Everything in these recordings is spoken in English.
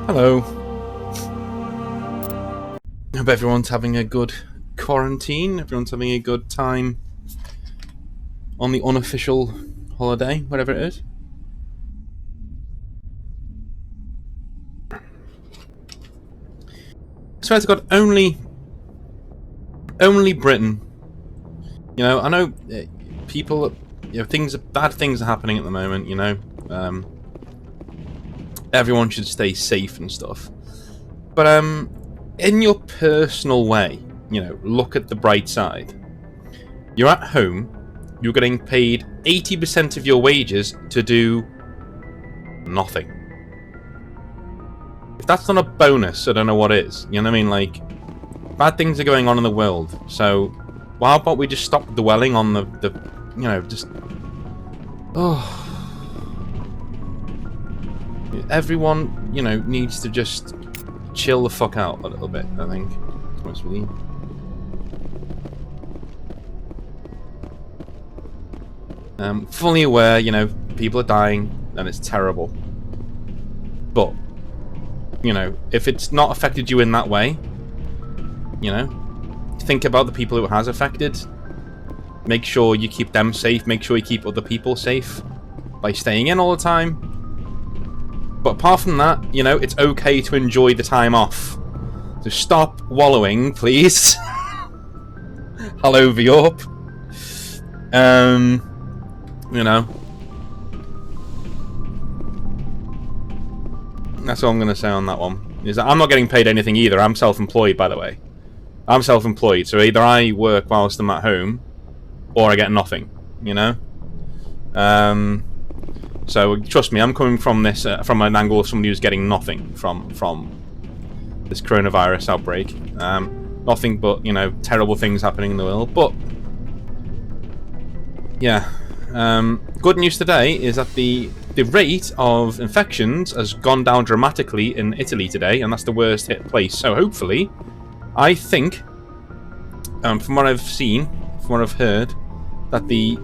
Hello. Hope everyone's having a good quarantine. Everyone's having a good time on the unofficial holiday, whatever it is. I swear to God, only Britain. You know, I know people. You know, bad things are happening at the moment. You know, everyone should stay safe and stuff. But in your personal way, you know, look at the bright side. You're at home. You're getting paid 80% of your wages to do nothing. If that's not a bonus, I don't know what is. You know what I mean? Like, bad things are going on in the world. So, how about we just stop dwelling on the you know, just... Oh... Everyone, you know, needs to just chill the fuck out a little bit, I think. What's with you? Fully aware, you know, people are dying, and it's terrible. But, you know, if it's not affected you in that way, you know, think about the people it has affected. Make sure you keep them safe. Make sure you keep other people safe by staying in all the time. But apart from that, you know, it's okay to enjoy the time off. So stop wallowing, please. Hello, Viorp. You know. That's all I'm going to say on that one. Is that I'm not getting paid anything either. I'm self-employed, by the way. I'm self-employed, so either I work whilst I'm at home, or I get nothing, you know? So, trust me, I'm coming from this, from an angle of somebody who's getting nothing from this coronavirus outbreak. Nothing but, you know, terrible things happening in the world. But, yeah. Good news today is that the rate of infections has gone down dramatically in Italy today, and that's the worst hit place. So, hopefully, I think, from what I've seen, from what I've heard, that the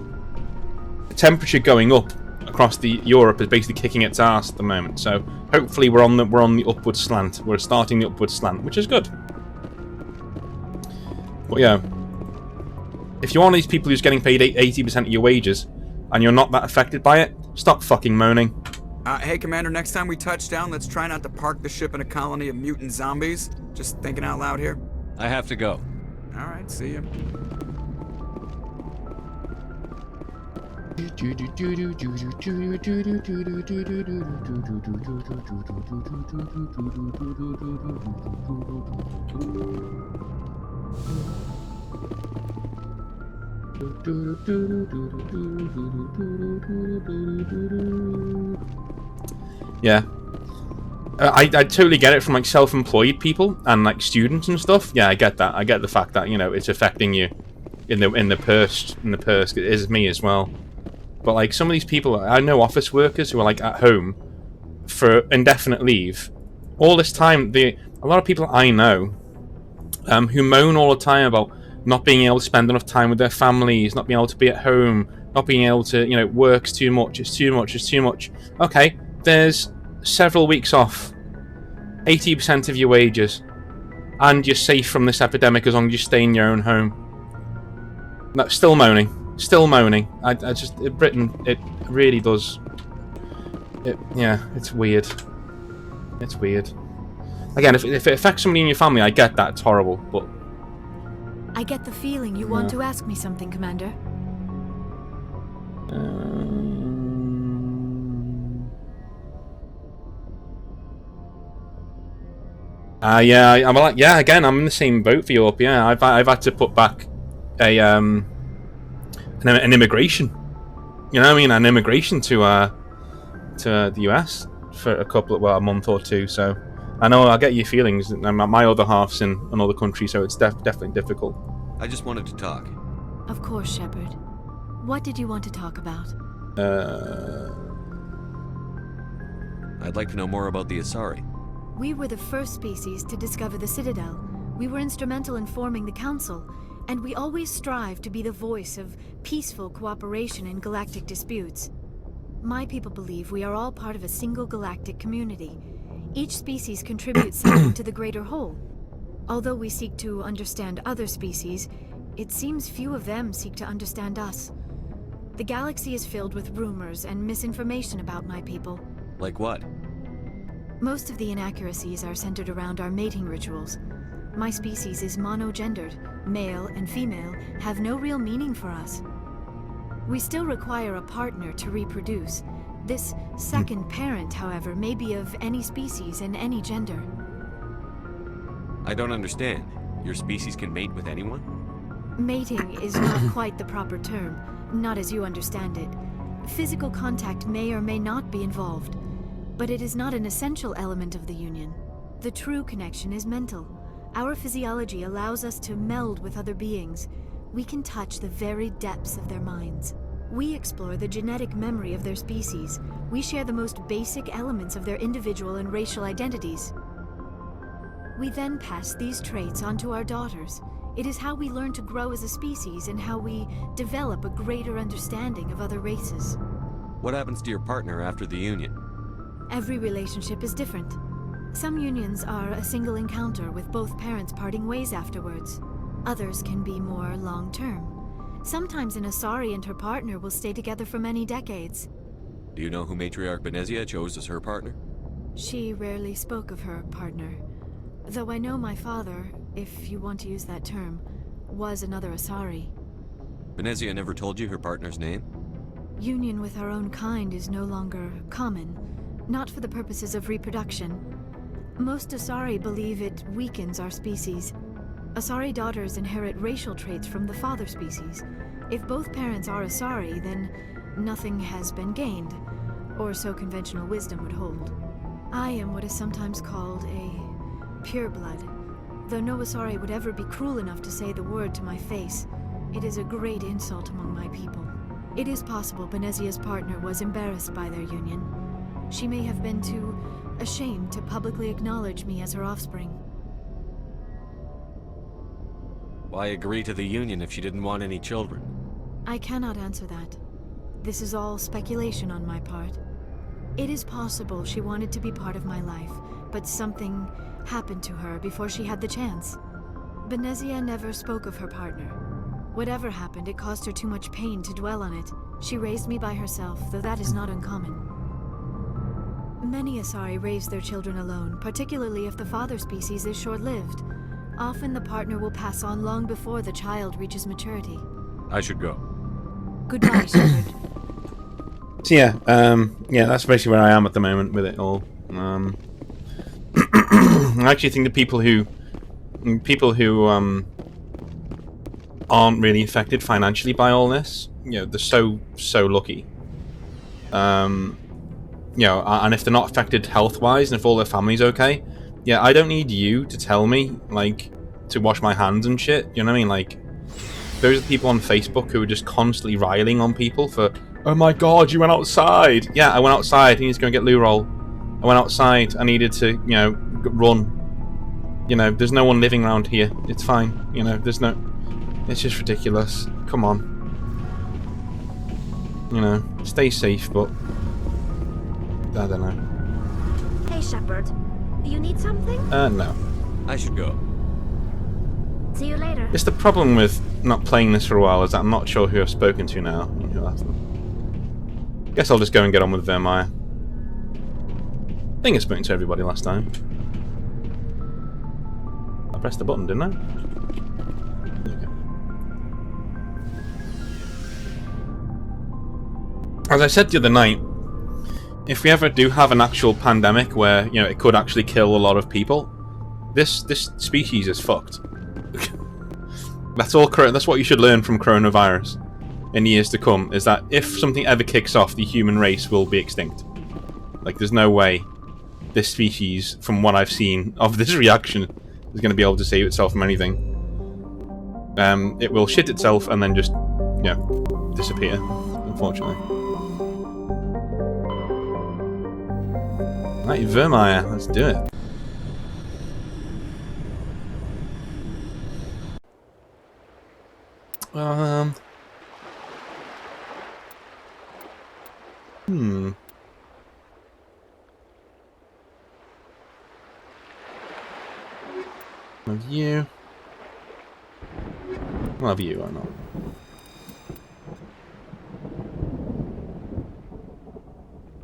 temperature going up across Europe is basically kicking its ass at the moment. So hopefully we're on the upward slant. We're starting the upward slant, which is good. But yeah, if you're one of these people who's getting paid 80% of your wages and you're not that affected by it, stop fucking moaning. Hey, Commander, next time we touch down, let's try not to park the ship in a colony of mutant zombies. Just thinking out loud here. I have to go. All right, see ya. Yeah. I totally get it from like self-employed people and like students and stuff. Yeah, I get that. I get the fact that, you know, it's affecting you in the purse. It is me as well. But like some of these people, I know office workers who are like at home for indefinite leave. All this time, a lot of people I know who moan all the time about not being able to spend enough time with their families, not being able to be at home, not being able to, you know, work's too much, it's too much, it's too much. Okay, there's several weeks off, 80% of your wages, and you're safe from this epidemic as long as you stay in your own home. No, still moaning. Still moaning. Britain, it really does. Yeah, it's weird. It's weird. Again, if it affects somebody in your family, I get that, it's horrible, but... I get the feeling you want to ask me something, Commander. Yeah, I'm like, yeah, again, I'm in the same boat for Europe, yeah. I've had to put back an immigration. You know what I mean? An immigration to the US for a month or two. So I know I get your feelings. My other half's in another country, so it's definitely difficult. I just wanted to talk. Of course, Shepard. What did you want to talk about? I'd like to know more about the Asari. We were the first species to discover the Citadel. We were instrumental in forming the Council, and we always strive to be the voice of peaceful cooperation in galactic disputes. My people believe we are all part of a single galactic community. Each species contributes something to the greater whole. Although we seek to understand other species, it seems few of them seek to understand us. The galaxy is filled with rumors and misinformation about my people. Like what? Most of the inaccuracies are centered around our mating rituals. My species is monogendered. Male and female have no real meaning for us. We still require a partner to reproduce. This second parent, however, may be of any species and any gender. I don't understand. Your species can mate with anyone? Mating is not quite the proper term, not as you understand it. Physical contact may or may not be involved, but it is not an essential element of the union. The true connection is mental. Our physiology allows us to meld with other beings. We can touch the very depths of their minds. We explore the genetic memory of their species. We share the most basic elements of their individual and racial identities. We then pass these traits on to our daughters. It is how we learn to grow as a species and how we develop a greater understanding of other races. What happens to your partner after the union? Every relationship is different. Some unions are a single encounter with both parents parting ways afterwards. Others can be more long-term. Sometimes an Asari and her partner will stay together for many decades. Do you know who Matriarch Benezia chose as her partner? She rarely spoke of her partner. Though I know my father, if you want to use that term, was another Asari. Benezia never told you her partner's name? Union with our own kind is no longer common, not for the purposes of reproduction. Most Asari believe it weakens our species. Asari daughters inherit racial traits from the father species. If both parents are Asari, then nothing has been gained, or so conventional wisdom would hold. I am what is sometimes called a pureblood. Though no Asari would ever be cruel enough to say the word to my face, it is a great insult among my people. It is possible Benezia's partner was embarrassed by their union. She may have been too ashamed to publicly acknowledge me as her offspring. Why agree to the union if she didn't want any children? I cannot answer that. This is all speculation on my part. It is possible she wanted to be part of my life, but something happened to her before she had the chance. Benezia never spoke of her partner. Whatever happened, it caused her too much pain to dwell on it. She raised me by herself, though that is not uncommon. Many Asari raise their children alone, particularly if the father species is short-lived. Often the partner will pass on long before the child reaches maturity. I should go. Goodbye, Shepard. So yeah, that's basically where I am at the moment with it all. I actually think the people who aren't really affected financially by all this, they're so lucky. And if they're not affected health-wise, and if all their family's okay, I don't need you to tell me, to wash my hands and shit. You know what I mean? Those are the people on Facebook who are just constantly riling on people for, oh my god, you went outside. Yeah, I went outside. I needed to go and get loo roll. I went outside. I needed to, run. There's no one living around here. It's fine. There's no... It's just ridiculous. Come on. Stay safe, but... I don't know. Hey, Shepard. You need something? No. I should go. See you later. It's the problem with not playing this for a while is that I'm not sure who I've spoken to now. Guess I'll just go and get on with Virmire. I think I spoke to everybody last time. I pressed the button, didn't I? Okay. As I said the other night, if we ever do have an actual pandemic where, it could actually kill a lot of people, this species is fucked. That's what you should learn from coronavirus in years to come, is that if something ever kicks off, the human race will be extinct. There's no way this species, from what I've seen of this reaction, is going to be able to save itself from anything. It will shit itself and then just, disappear, unfortunately. Right, Virmire, let's do it. Have you? I'll have you or not.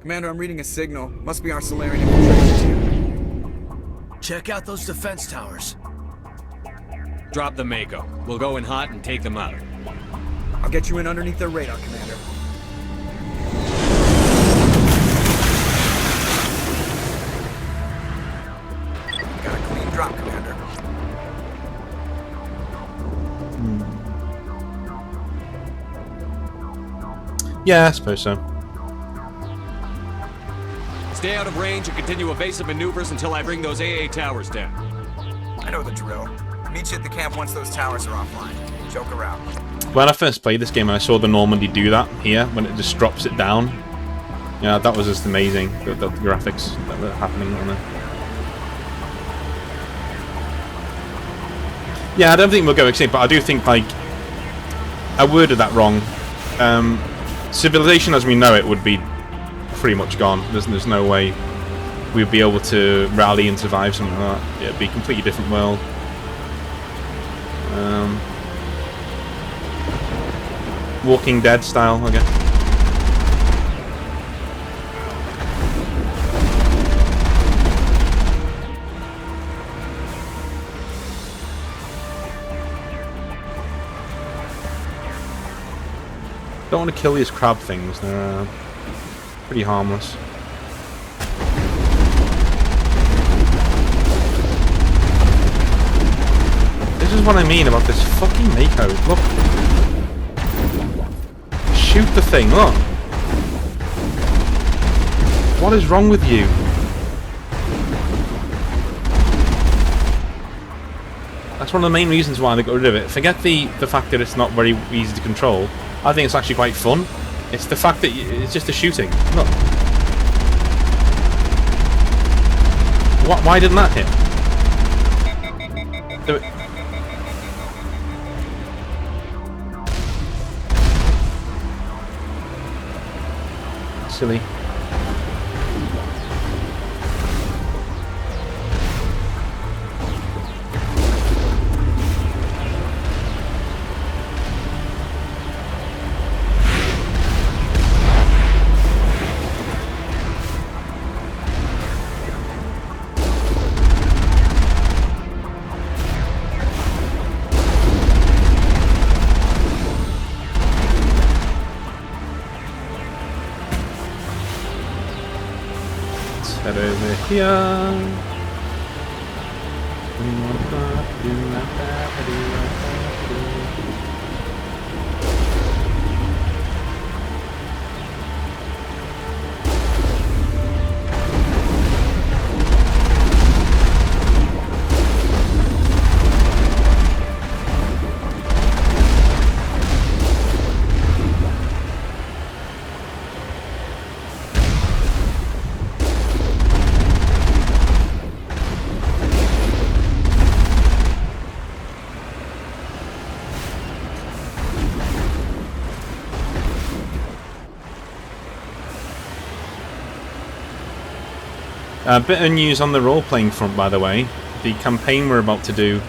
Commander, I'm reading a signal. Must be our Solarian infiltration team. Check out those defense towers. Drop the Mako. We'll go in hot and take them out. I'll get you in underneath their radar, Commander. Got a clean drop, Commander. Yeah, I suppose so. Stay out of range and continue evasive maneuvers until I bring those AA towers down. I know the drill. Meet you at the camp once those towers are offline. Joke around. When I first played this game and I saw the Normandy do that here, when it just drops it down, yeah, that was just amazing. The graphics that were happening on there. Yeah, I don't think we'll go extinct, but I do think, like, I worded that wrong. Civilization as we know it would be pretty much gone. There's no way we'd be able to rally and survive something like that. Yeah, it'd be a completely different world. Walking Dead style, I guess. Don't want to kill these crab things. They're pretty harmless. This is what I mean about this fucking Mako. Look. Shoot the thing, look. What is wrong with you? That's one of the main reasons why they got rid of it. Forget the fact that it's not very easy to control. I think it's actually quite fun. It's the fact that it's just the shooting. Look. Why didn't that hit? Do it. Silly. Head over here. A bit of news on the role-playing front, by the way. The campaign we're about to do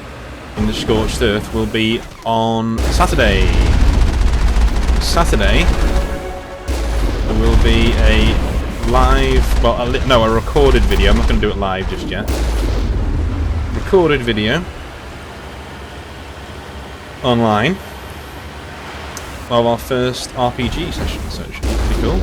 in the Scorched Earth will be on Saturday. Saturday, there will be a live, well, a recorded video. I'm not going to do it live just yet. Recorded video online of our first RPG session, so it should be pretty cool.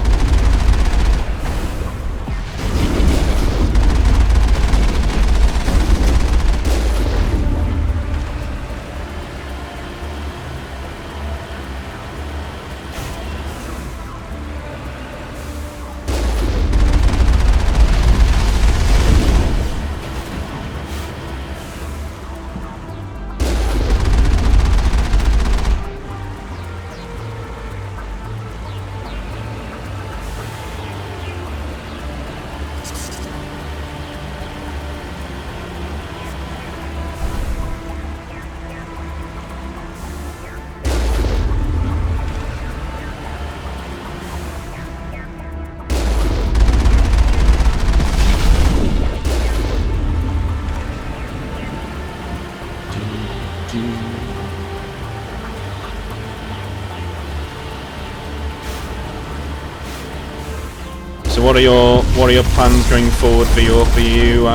So what are your plans going forward for you?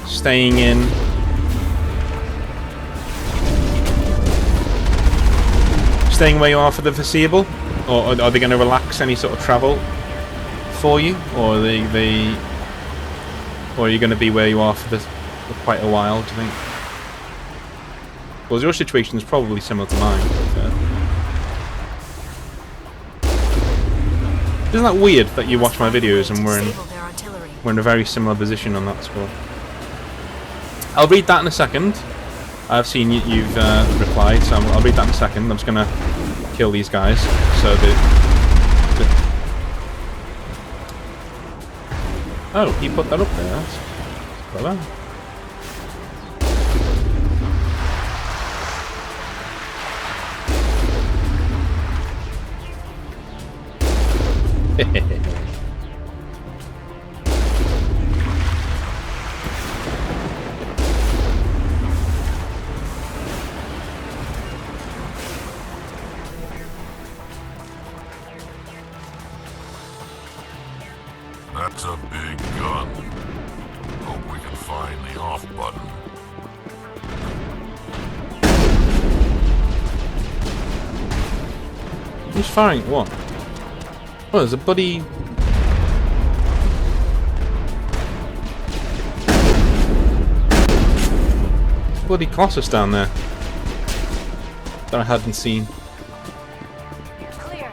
Staying in? Staying where you are for the foreseeable, or are they going to relax any sort of travel for you, or are or are you going to be where you are for quite a while? Do you think? Well, your situation is probably similar to mine. Isn't that weird that you watch my videos and we're in a very similar position on that score? I'll read that in a second. I've seen you've replied, so I'll read that in a second. I'm just gonna kill these guys. So oh, he put that up there. That's clever. That's a big gun. Hope we can find the off button. Who's firing at what? Oh, there's a bloody... bloody Colossus down there that I hadn't seen. Clear.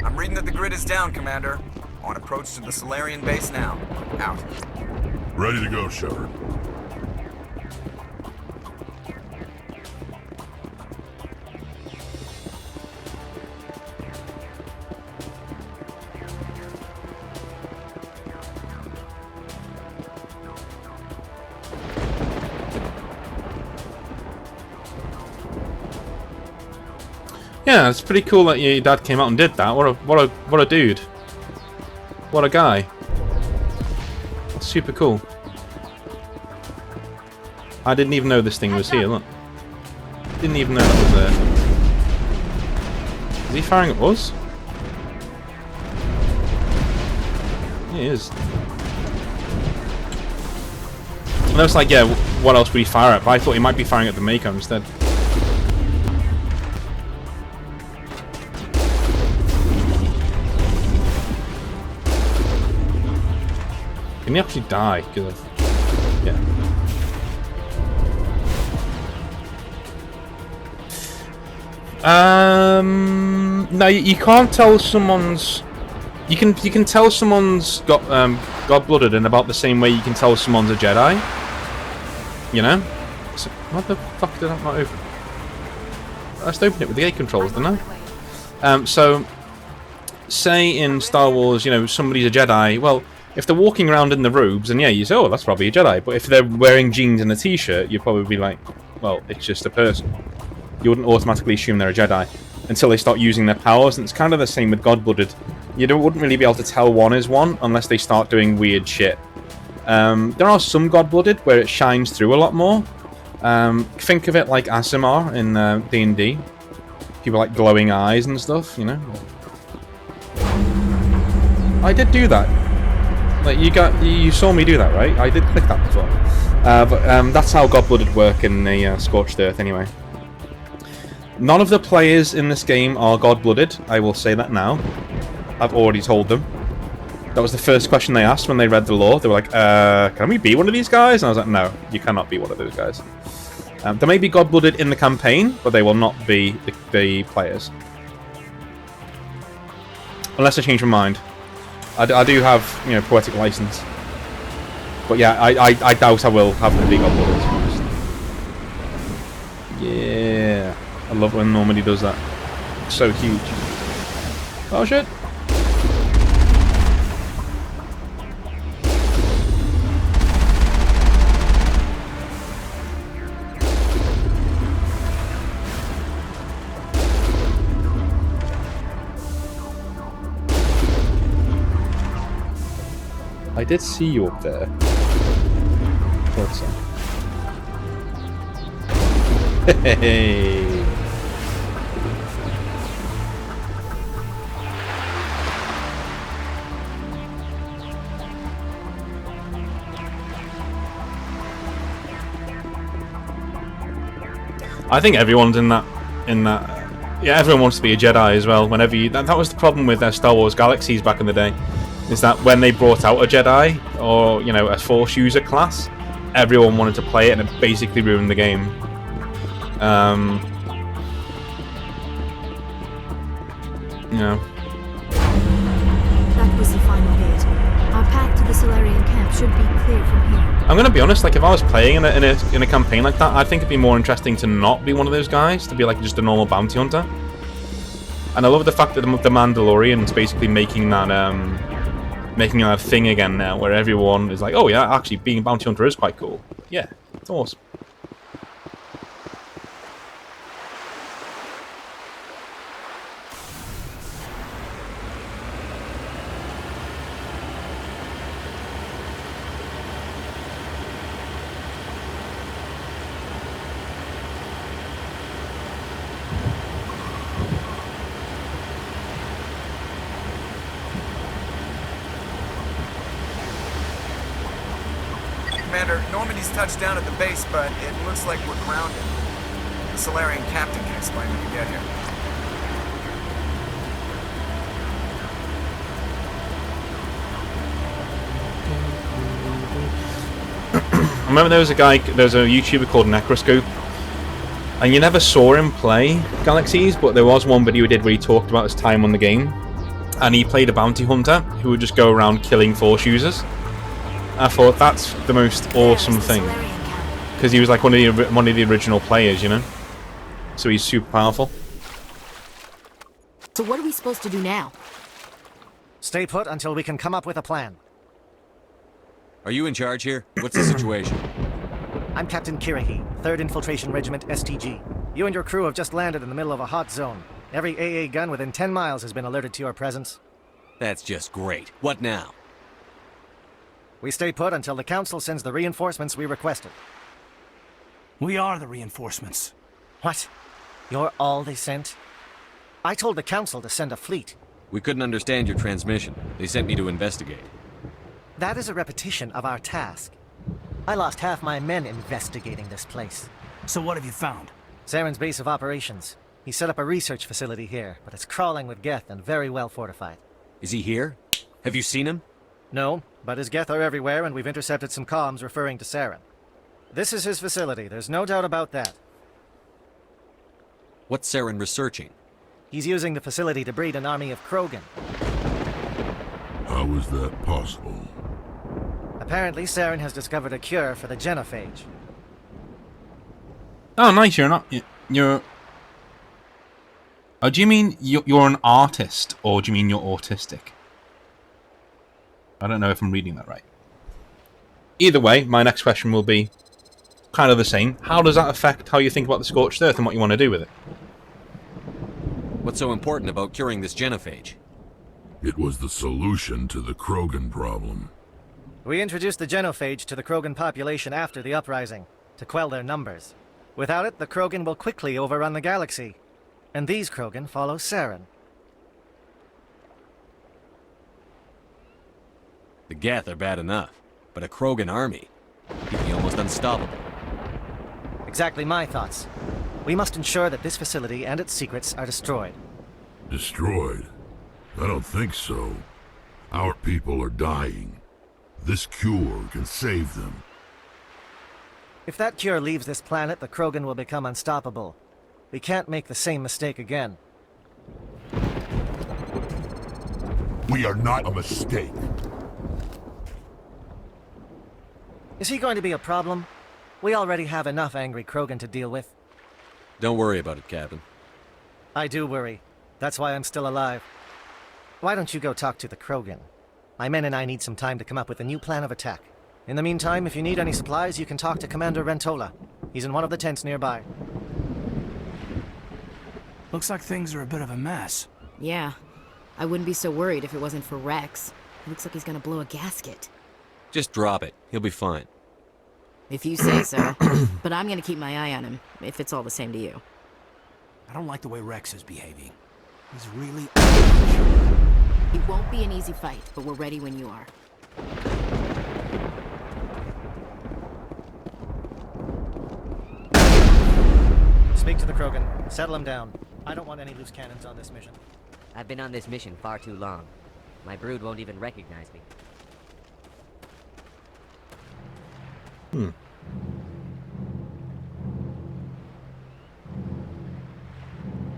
I'm reading that the grid is down, Commander. On approach to the Solarian base now. Out. Ready to go, Shepard. Yeah, it's pretty cool that your dad came out and did that. What a dude. What a guy. Super cool. I didn't even know this thing was here, look. Didn't even know that was there. Is he firing at us? He is. And I was like, yeah, what else would he fire at? But I thought he might be firing at the Mako instead. Can he actually die? Because yeah. No, you can't tell someone's. You can tell someone's got God-blooded in about the same way you can tell someone's a Jedi. You know? So, what the fuck did that not open? I just opened it with the gate controls, didn't I? So, say in Star Wars, you know, somebody's a Jedi. Well, if they're walking around in the robes, and yeah, you say, oh, that's probably a Jedi. But if they're wearing jeans and a t-shirt, you'd probably be like, well, it's just a person. You wouldn't automatically assume they're a Jedi until they start using their powers. And it's kind of the same with God-blooded. You wouldn't really be able to tell one is one unless they start doing weird shit. There are some God-blooded where it shines through a lot more. Think of it like Aasimar in D&D. People like glowing eyes and stuff, you know. I did do that. Like you saw me do that, right? I did click that before. But that's how God-blooded work in the Scorched Earth, anyway. None of the players in this game are God-blooded. I will say that now. I've already told them. That was the first question they asked when they read the lore. They were like, can we be one of these guys? And I was like, no, you cannot be one of those guys. They may be God-blooded in the campaign, but they will not be the players. Unless I change my mind. I do have, you know, poetic license. But yeah, I doubt I will have them be God-blooded. Yeah. I love when Normandy does that. It's so huge. Oh shit. I did see you up there. Thought so. Hey. I think everyone's in that. Yeah, everyone wants to be a Jedi as well. Whenever you, that was the problem with Star Wars Galaxies back in the day, is that when they brought out a Jedi or a Force user class, everyone wanted to play it, and it basically ruined the game. That was the final gate. Our path to the Solarian camp should be clear from here. I'm gonna be honest. Like, if I was playing in a campaign like that, I think it'd be more interesting to not be one of those guys, to be like just a normal bounty hunter. And I love the fact that the Mandalorian's basically making that thing again now, where everyone is like, oh yeah, actually being a bounty hunter is quite cool. Yeah, it's awesome. Commander, Normandy's touched down at the base, but it looks like we're grounded. The Solarian captain can explain when you get here. I remember there was a YouTuber called Necroscope, and you never saw him play Galaxies, but there was one video he did where he talked about his time on the game, and he played a bounty hunter who would just go around killing Force users. I thought that's the most awesome thing, because he was like one of the original players, so he's super powerful. So what are we supposed to do now? Stay put until we can come up with a plan. Are you in charge here? What's the situation? I'm Captain Kirahi, 3rd Infiltration Regiment STG. You and your crew have just landed in the middle of a hot zone. Every AA gun within 10 miles has been alerted to your presence. That's just great. What now? We stay put until the Council sends the reinforcements we requested. We are the reinforcements. What? You're all they sent? I told the Council to send a fleet. We couldn't understand your transmission. They sent me to investigate. That is a repetition of our task. I lost half my men investigating this place. So what have you found? Saren's base of operations. He set up a research facility here, but it's crawling with Geth and very well fortified. Is he here? Have you seen him? No, but his Geth are everywhere, and we've intercepted some comms referring to Saren. This is his facility, there's no doubt about that. What's Saren researching? He's using the facility to breed an army of Krogan. How is that possible? Apparently, Saren has discovered a cure for the genophage. Oh, nice. You're. Oh, do you mean you're an artist, or do you mean you're autistic? I don't know if I'm reading that right. Either way, my next question will be kind of the same. How does that affect how you think about the Scorched Earth and what you want to do with it? What's so important about curing this genophage? It was the solution to the Krogan problem. We introduced the genophage to the Krogan population after the uprising, to quell their numbers. Without it, the Krogan will quickly overrun the galaxy. And these Krogan follow Saren. The Geth are bad enough, but a Krogan army? He'd be almost unstoppable. Exactly my thoughts. We must ensure that this facility and its secrets are destroyed. Destroyed? I don't think so. Our people are dying. This cure can save them. If that cure leaves this planet, the Krogan will become unstoppable. We can't make the same mistake again. We are not a mistake. Is he going to be a problem? We already have enough angry Krogan to deal with. Don't worry about it, Captain. I do worry. That's why I'm still alive. Why don't you go talk to the Krogan? My men and I need some time to come up with a new plan of attack. In the meantime, if you need any supplies, you can talk to Commander Rentola. He's in one of the tents nearby. Looks like things are a bit of a mess. Yeah. I wouldn't be so worried if it wasn't for Rex. Looks like he's gonna blow a gasket. Just drop it. He'll be fine. If you say so. But I'm gonna keep my eye on him, if it's all the same to you. I don't like the way Rex is behaving. He's really... It won't be an easy fight, but we're ready when you are. Speak to the Krogan. Settle him down. I don't want any loose cannons on this mission. I've been on this mission far too long. My brood won't even recognize me.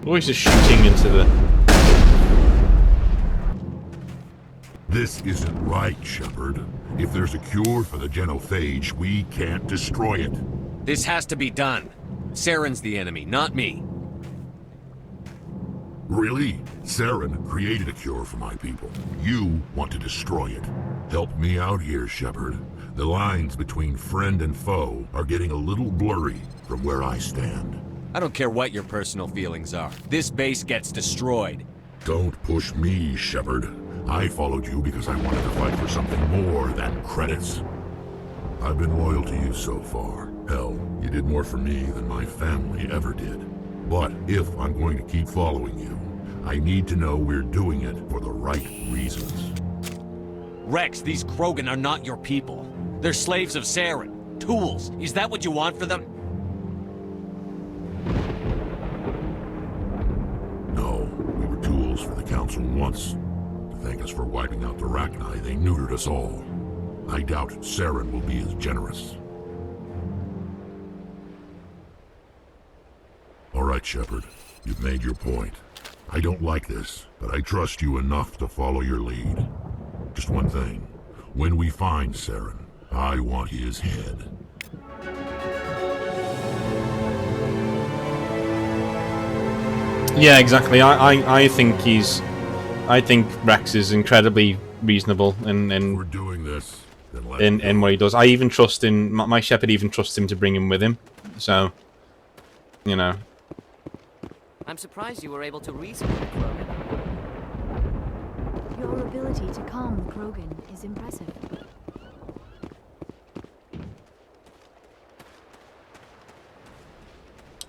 Always just shooting into the... This isn't right, Shepard. If there's a cure for the genophage, we can't destroy it. This has to be done. Saren's the enemy, not me. Really? Saren created a cure for my people. You want to destroy it. Help me out here, Shepard. The lines between friend and foe are getting a little blurry from where I stand. I don't care what your personal feelings are. This base gets destroyed. Don't push me, Shepard. I followed you because I wanted to fight for something more than credits. I've been loyal to you so far. Hell, you did more for me than my family ever did. But if I'm going to keep following you, I need to know we're doing it for the right reasons. Rex, these Krogan are not your people. They're slaves of Saren. Tools. Is that what you want for them? No, we were tools for the Council once. To thank us for wiping out the Rachni, they neutered us all. I doubt Saren will be as generous. All right, Shepard. You've made your point. I don't like this, but I trust you enough to follow your lead. Just one thing. When we find Saren, I want his head. Yeah, exactly. I think Rex is incredibly reasonable in We're doing this. Then let in what he does. I even trust him. My Shepherd even trusts him to bring him with him. So, you know. I'm surprised you were able to reason with the Krogan. Your ability to calm the Krogan is impressive.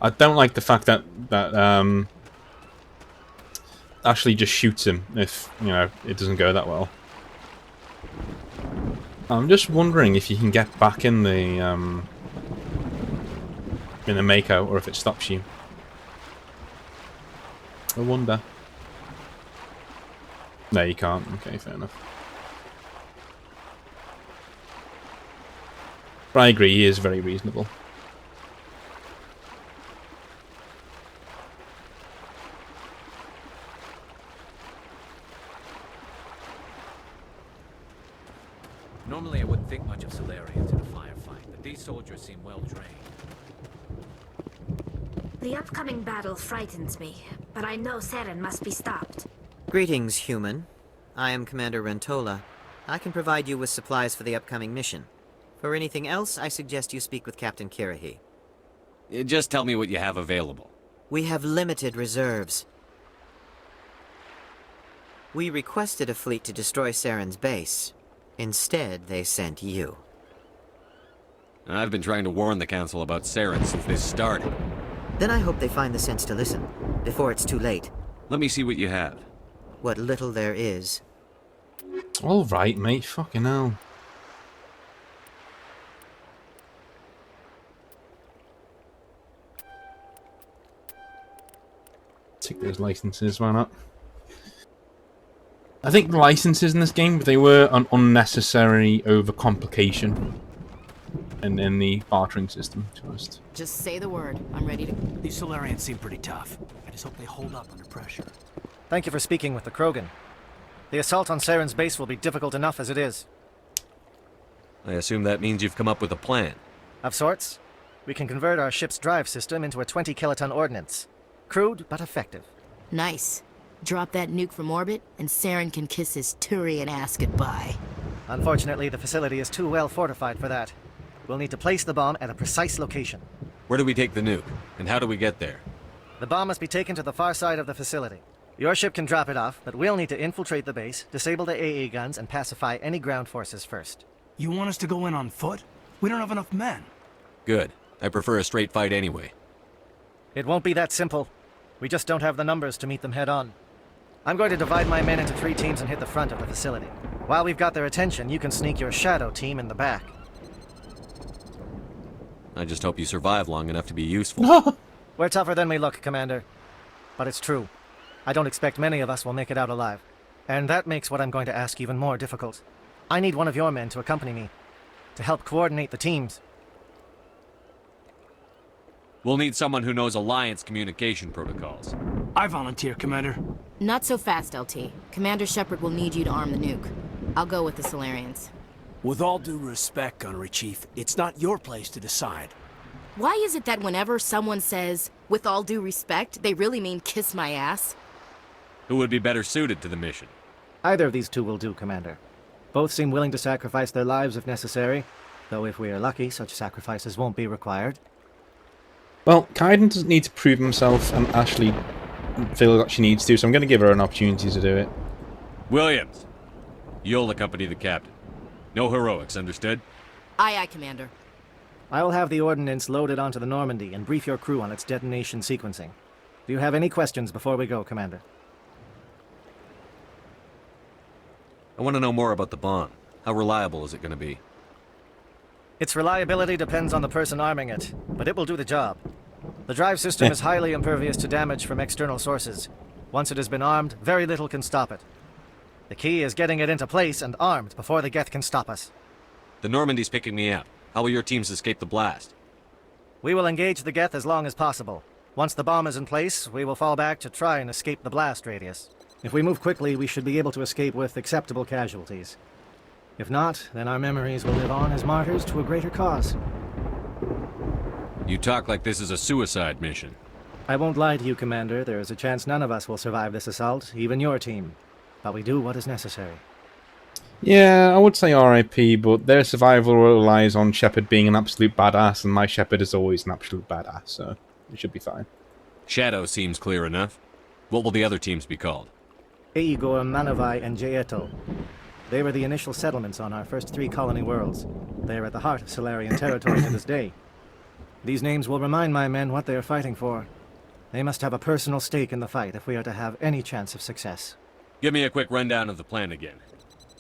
I don't like the fact that Ashley just shoots him if, you know, it doesn't go that well. I'm just wondering if you can get back in the Mako, or if it stops you. I wonder. No, you can't. Okay, fair enough. But I agree, he is very reasonable. Normally I wouldn't think much of Salarians in a firefight, but these soldiers seem well trained. The upcoming battle frightens me, but I know Saren must be stopped. Greetings, human. I am Commander Rentola. I can provide you with supplies for the upcoming mission. For anything else, I suggest you speak with Captain Kirrahe. Just tell me what you have available. We have limited reserves. We requested a fleet to destroy Saren's base. Instead, they sent you. I've been trying to warn the Council about Saren since this started. Then I hope they find the sense to listen, before it's too late. Let me see what you have. What little there is. Alright, mate. Fucking hell. Take those licenses, why not? I think the licenses in this game, they were an unnecessary overcomplication in the bartering system, to be honest. Just say the word. I'm ready to... These Solarians seem pretty tough. I just hope they hold up under pressure. Thank you for speaking with the Krogan. The assault on Saren's base will be difficult enough as it is. I assume that means you've come up with a plan. Of sorts. We can convert our ship's drive system into a 20-kiloton ordnance. Crude, but effective. Nice. Drop that nuke from orbit, and Saren can kiss his Turian ass goodbye. Unfortunately, the facility is too well fortified for that. We'll need to place the bomb at a precise location. Where do we take the nuke? And how do we get there? The bomb must be taken to the far side of the facility. Your ship can drop it off, but we'll need to infiltrate the base, disable the AA guns, and pacify any ground forces first. You want us to go in on foot? We don't have enough men. Good. I prefer a straight fight anyway. It won't be that simple. We just don't have the numbers to meet them head on. I'm going to divide my men into 3 teams and hit the front of the facility. While we've got their attention, you can sneak your shadow team in the back. I just hope you survive long enough to be useful. We're tougher than we look, Commander. But it's true. I don't expect many of us will make it out alive. And that makes what I'm going to ask even more difficult. I need one of your men to accompany me, to help coordinate the teams. We'll need someone who knows Alliance communication protocols. I volunteer, Commander. Not so fast, LT. Commander Shepard will need you to arm the nuke. I'll go with the Solarians. With all due respect, Gunnery Chief, it's not your place to decide. Why is it that whenever someone says, with all due respect, they really mean kiss my ass? Who would be better suited to the mission? Either of these 2 will do, Commander. Both seem willing to sacrifice their lives if necessary, though if we are lucky, such sacrifices won't be required. Well, Kaiden doesn't need to prove himself, and Ashley feels like she needs to, so I'm going to give her an opportunity to do it. Williams, you'll accompany the captain. No heroics, understood? Aye, aye, Commander. I will have the ordnance loaded onto the Normandy and brief your crew on its detonation sequencing. Do you have any questions before we go, Commander? I want to know more about the bomb. How reliable is it going to be? Its reliability depends on the person arming it, but it will do the job. The drive system is highly impervious to damage from external sources. Once it has been armed, very little can stop it. The key is getting it into place and armed before the Geth can stop us. The Normandy's picking me up. How will your teams escape the blast? We will engage the Geth as long as possible. Once the bomb is in place, we will fall back to try and escape the blast radius. If we move quickly, we should be able to escape with acceptable casualties. If not, then our memories will live on as martyrs to a greater cause. You talk like this is a suicide mission. I won't lie to you, Commander. There is a chance none of us will survive this assault, even your team. But we do what is necessary. Yeah, I would say RIP, but their survival relies on Shepard being an absolute badass, and my Shepard is always an absolute badass, so it should be fine. Shadow seems clear enough. What will the other teams be called? Aegor, Manavai, and Jaeto. They were the initial settlements on our first 3 colony worlds. They are at the heart of Solarian territory to this day. These names will remind my men what they are fighting for. They must have a personal stake in the fight if we are to have any chance of success. Give me a quick rundown of the plan again.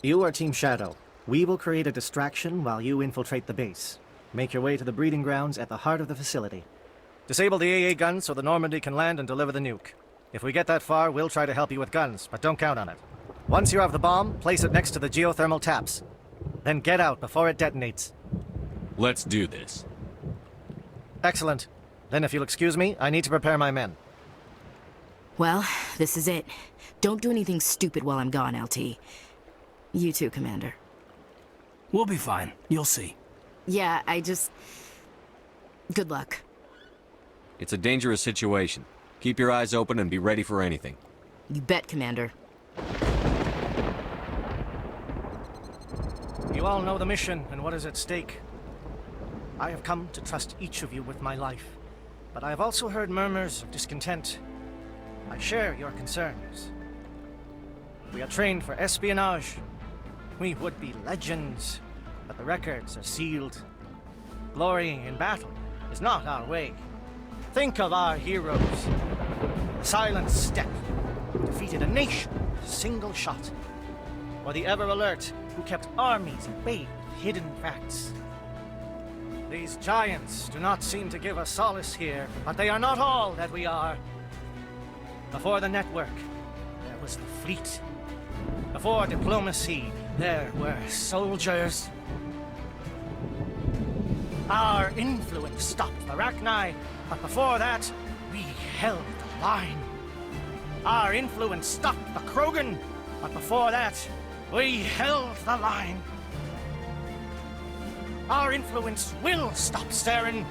You are Team Shadow. We will create a distraction while you infiltrate the base. Make your way to the breeding grounds at the heart of the facility. Disable the AA guns so the Normandy can land and deliver the nuke. If we get that far, we'll try to help you with guns, but don't count on it. Once you have the bomb, place it next to the geothermal taps. Then get out before it detonates. Let's do this. Excellent. Then if you'll excuse me, I need to prepare my men. Well, this is it. Don't do anything stupid while I'm gone, LT. You too, Commander. We'll be fine. You'll see. Yeah, good luck. It's a dangerous situation. Keep your eyes open and be ready for anything. You bet, Commander. You all know the mission and what is at stake. I have come to trust each of you with my life, but I have also heard murmurs of discontent. I share your concerns. We are trained for espionage. We would be legends, but the records are sealed. Glorying in battle is not our way. Think of our heroes. The Silent Step defeated a nation with a single shot. Or the Ever Alert, who kept armies at bay with hidden facts. These giants do not seem to give us solace here, but they are not all that we are. Before the network, there was the fleet. Before diplomacy, there were soldiers. Our influence stopped the Rachni, but before that, we held the line. Our influence stopped the Krogan, but before that, we held the line. Our influence will stop Saren.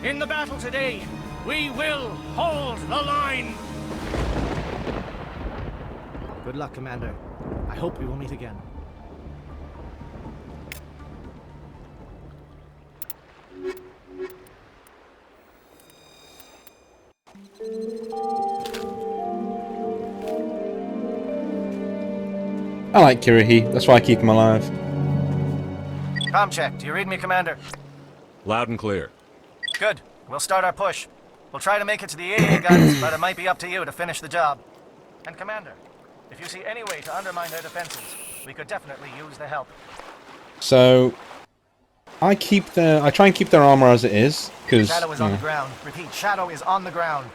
In the battle today, we will hold the line. Good luck, Commander. I hope we will meet again. I like Kirrahe, that's why I keep him alive. Comm check. Do you read me, Commander? Loud and clear. Good. We'll start our push. We'll try to make it to the AA guns, but it might be up to you to finish the job. And Commander, if you see any way to undermine their defenses, we could definitely use the help. So, I try and keep their armor as it is, because... Shadow is on the ground. Repeat, Shadow is on the ground.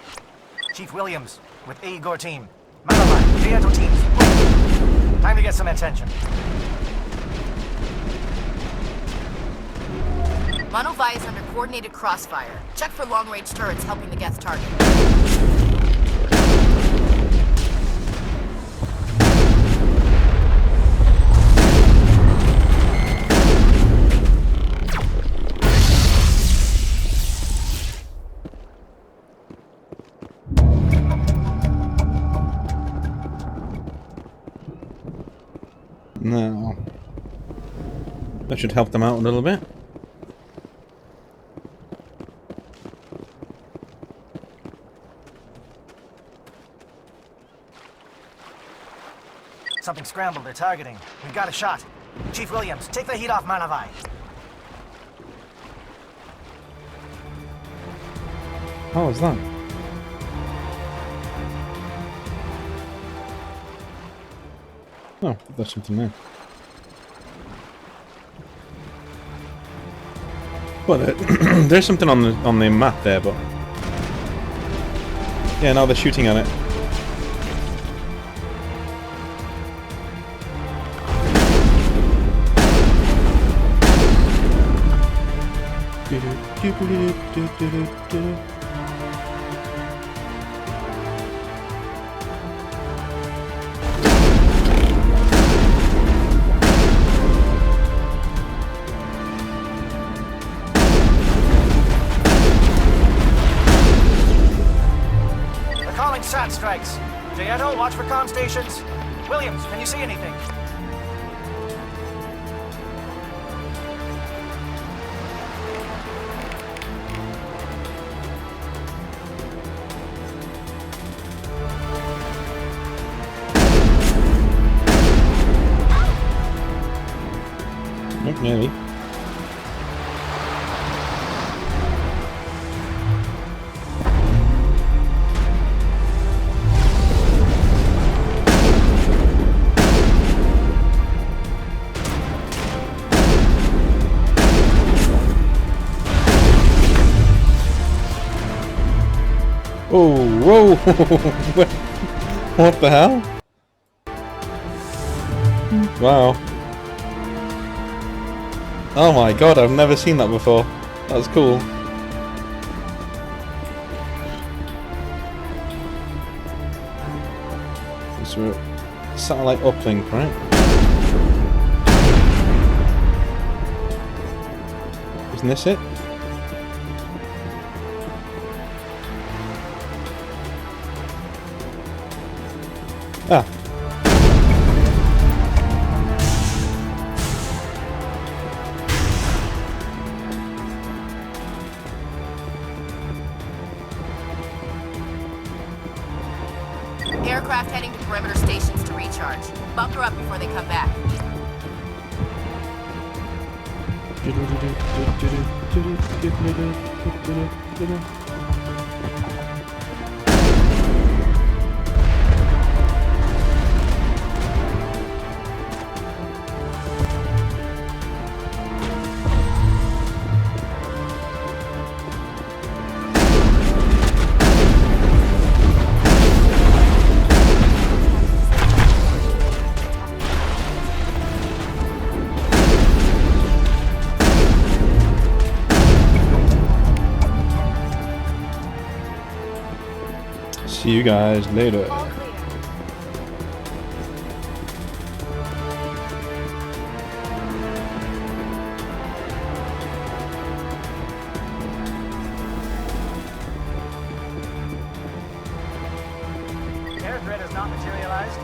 Chief Williams, with A. Igor team. Malamai, Prieto teams. Time to get some attention. Manovai is under coordinated crossfire. Check for long-range turrets helping the Geth target. No. That should help them out a little bit. Something scrambled. They're targeting. We've got a shot. Chief Williams, take the heat off Malavai. How was that? Oh, there's something there. Well, there's something on the map there, but yeah, now they're shooting at it. They're calling SAT strikes. Jayeto, watch for comm stations. Williams, can you see anything? Not nearly. Oh, whoa! What the hell? Wow. Oh my god, I've never seen that before. That's cool. It's a satellite uplink, right? Isn't this it? Ah. Aircraft heading to perimeter stations to recharge. Bunker up before they come back. See you guys later. Air threat has not materialized.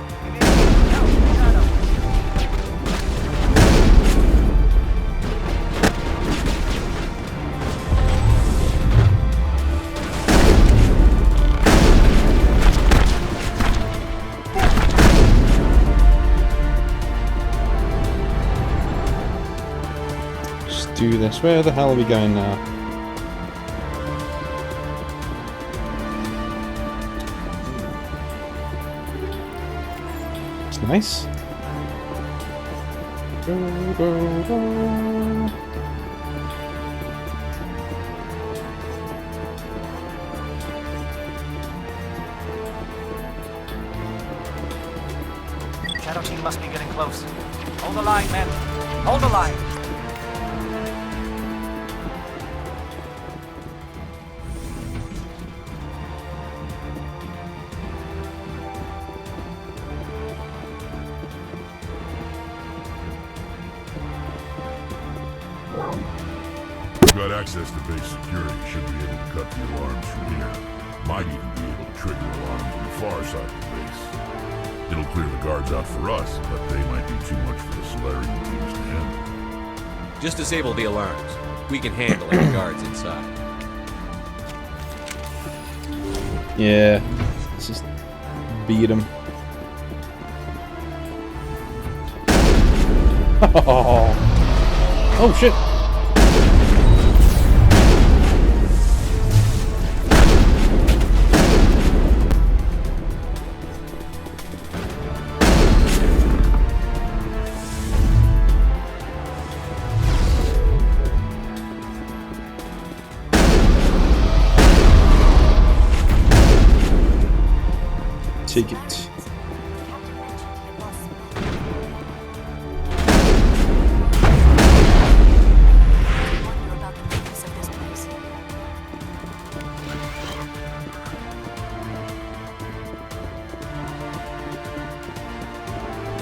do this. Where the hell are we going now? It's nice. Go, go, go. Shadow team must be getting close. Hold the line, men. Hold the line. You've got access to base security. Should be able to cut the alarms from here. Might even be able to trigger alarms on the far side of the base. It'll clear the guards out for us, but they might be too much for the Solarian teams to handle. Just disable the alarms. We can handle any guards inside. Yeah, let's just beat him. Oh shit! Take it.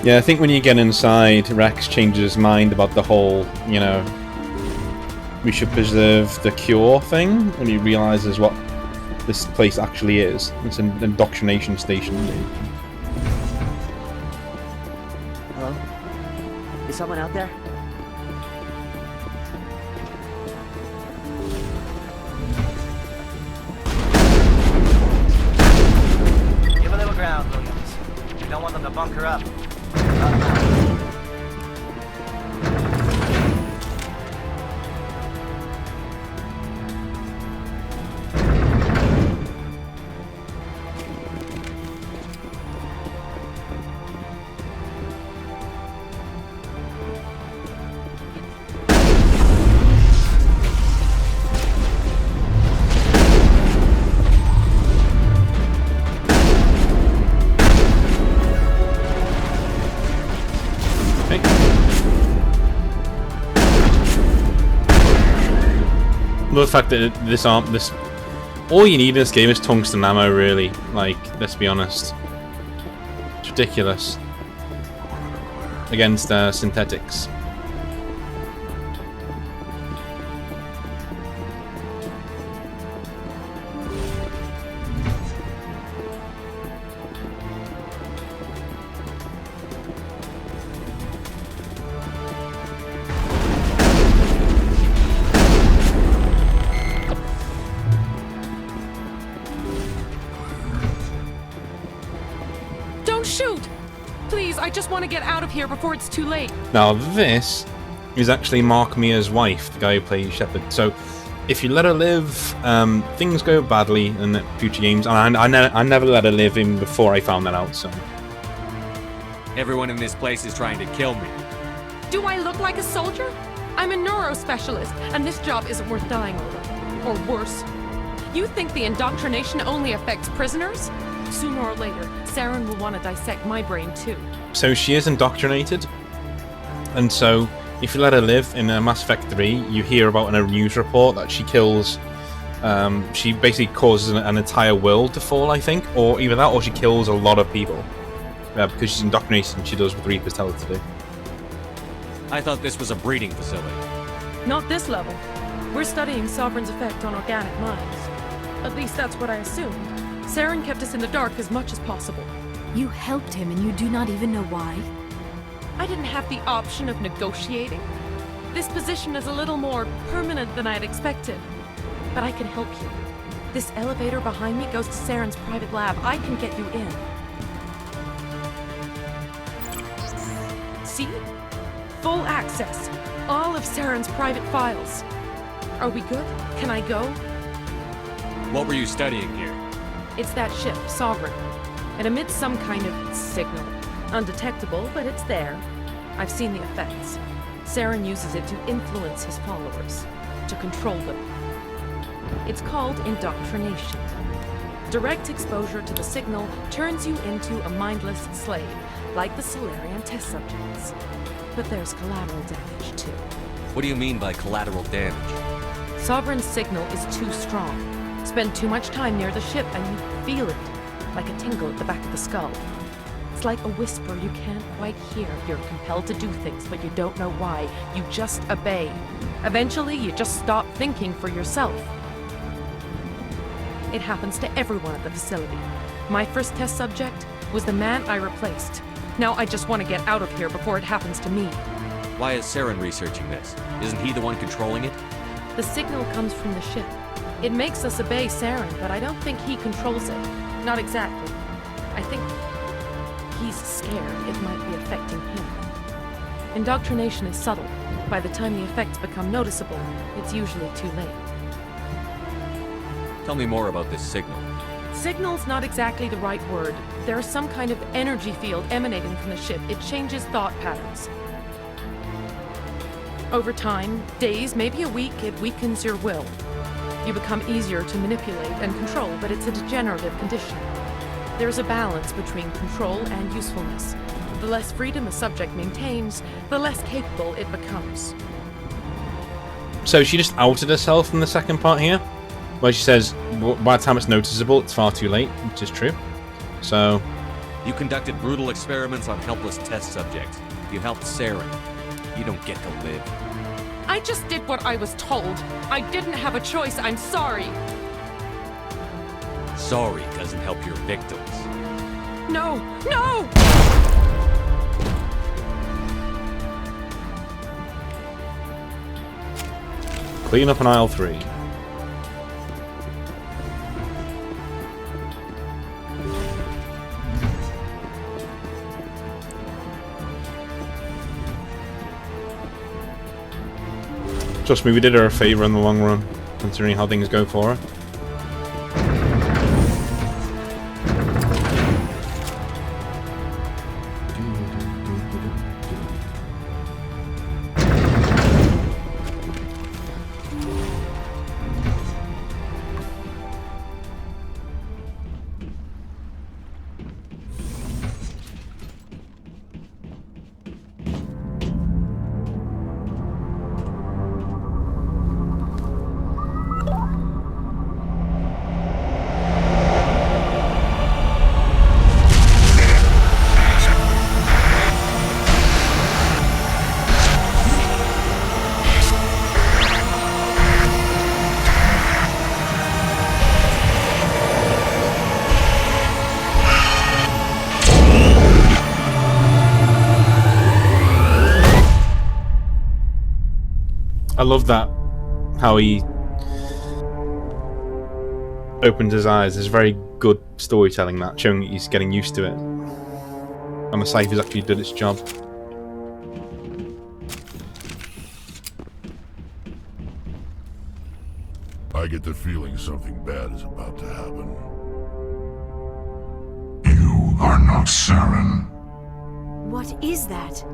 Yeah, I think when you get inside, Rex changes his mind about the whole, you know, we should preserve the cure thing, when he realizes what this place actually is. It's an indoctrination station. Hello? Is someone out there? Give a little ground, Williams. You don't want them to bunker up. The fact that this all you need in this game is tungsten ammo, really. Like, let's be honest. It's ridiculous. Against synthetics. I just want to get out of here before it's too late. Now this is actually Mark Mear's wife, the guy who plays Shepard. So if you let her live, things go badly in the future games, and I never let her live even before I found that out. So everyone in this place is trying to kill me. Do I look like a soldier? I'm a neurospecialist, and this job isn't worth dying over. Or worse. You think the indoctrination only affects prisoners? Sooner or later, Saren will want to dissect my brain too. So she is indoctrinated, and so if you let her live in Mass Effect 3, you hear about in a news report that she kills, she basically causes an entire world to fall, I think, or either that or she kills a lot of people. Because she's indoctrinated and she does what the Reapers tell her to do. I thought this was a breeding facility. Not this level. We're studying Sovereign's effect on organic minds. At least that's what I assumed. Saren kept us in the dark as much as possible. You helped him and you do not even know why? I didn't have the option of negotiating. This position is a little more permanent than I had expected. But I can help you. This elevator behind me goes to Saren's private lab. I can get you in. See? full access. All of Saren's private files. Are we good? Can I go? What were you studying here? It's that ship, Sovereign. It emits some kind of signal. Undetectable, but it's there. I've seen the effects. Saren uses it to influence his followers, to control them. It's called indoctrination. Direct exposure to the signal turns you into a mindless slave, like the Salarian test subjects. But there's collateral damage, too. What do you mean by collateral damage? Sovereign's signal is too strong. Spend too much time near the ship and you feel it, like a tingle at the back of the skull. It's like a whisper you can't quite hear. You're compelled to do things, but you don't know why. You just obey. Eventually, you just stop thinking for yourself. It happens to everyone at the facility. My first test subject was the man I replaced. Now I just want to get out of here before it happens to me. Why is Saren researching this? Isn't he the one controlling it? The signal comes from the ship. It makes us obey Saren, but I don't think he controls it. Not exactly. I think he's scared it might be affecting him. Indoctrination is subtle. By the time the effects become noticeable, it's usually too late. Tell me more about this signal. Signal's not exactly the right word. There's some kind of energy field emanating from the ship. It changes thought patterns. Over time, days, maybe a week, it weakens your will. You become easier to manipulate and control, but it's a degenerative condition. There's a balance between control and usefulness. The less freedom a subject maintains, the less capable it becomes. So she just outed herself in the second part here, where she says, by the time it's noticeable, it's far too late, which is true. So... You conducted brutal experiments on helpless test subjects. You helped Saren. You don't get to live. I just did what I was told. I didn't have a choice. I'm sorry. Sorry doesn't help your victims. No! No! Clean up on aisle 3. Trust me, we did her a favour in the long run, considering how things go for her. I love that, how he opened his eyes. There's very good storytelling, that, showing that he's getting used to it. And the Cypher's actually did its job. I get the feeling something bad is about to happen. You are not Saren. What is that?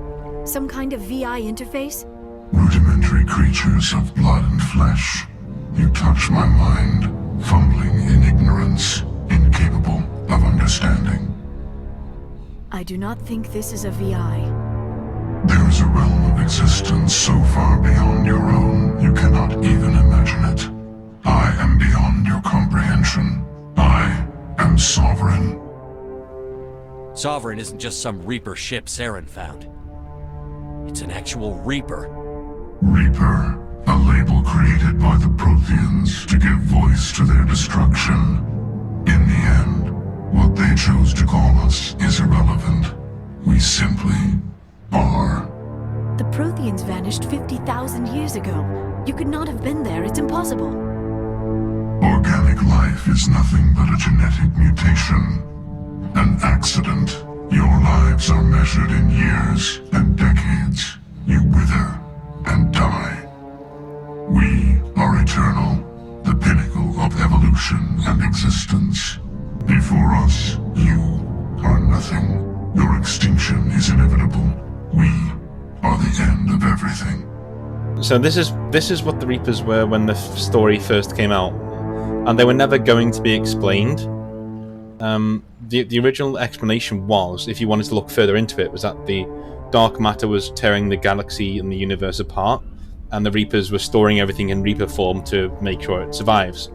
Some kind of VI interface? Rudimentary creatures of blood and flesh. You touch my mind, fumbling in ignorance, incapable of understanding. I do not think this is a VI. There is a realm of existence so far beyond your own, you cannot even imagine it. I am beyond your comprehension. I am Sovereign. Sovereign isn't just some Reaper ship Saren found. It's an actual Reaper. Reaper, a label created by the Protheans to give voice to their destruction. In the end, what they chose to call us is irrelevant. We simply are. The Protheans vanished 50,000 years ago. You could not have been there. It's impossible. Organic life is nothing but a genetic mutation. An accident. Your lives are measured in years and decades. You people. We are the end of everything. So this is what the Reapers were when the story first came out, and they were never going to be explained. The original explanation was, if you wanted to look further into it, was that the dark matter was tearing the galaxy and the universe apart, and the Reapers were storing everything in Reaper form to make sure it survives.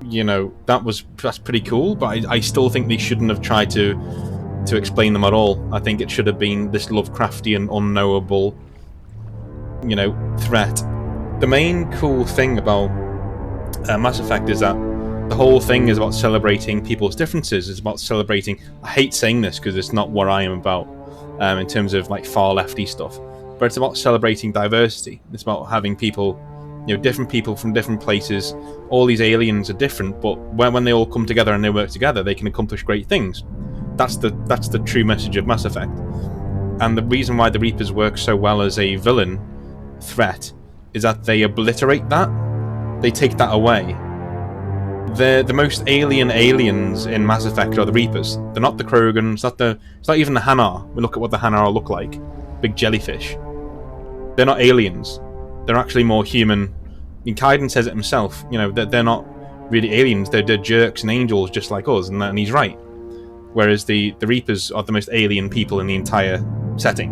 You know, that's pretty cool, but I still think they shouldn't have tried to explain them at all. I think it should have been this Lovecraftian, unknowable, you know, threat. The main cool thing about Mass Effect is that the whole thing is about celebrating people's differences. It's about celebrating... I hate saying this because it's not what I am about in terms of like far lefty stuff, but it's about celebrating diversity. It's about having people, you know, different people from different places. All these aliens are different, but when they all come together and they work together, they can accomplish great things. That's the true message of Mass Effect. And the reason why the Reapers work so well as a villain threat is that they obliterate that. They take that away. The most alien aliens in Mass Effect are the Reapers. They're not the Krogans, it's not even the Hanar. We look at what the Hanar look like. Big jellyfish. They're not aliens. They're actually more human. I mean, Kaiden says it himself, you know, they're not really aliens, they're jerks and angels just like us, and he's right. Whereas the Reapers are the most alien people in the entire setting.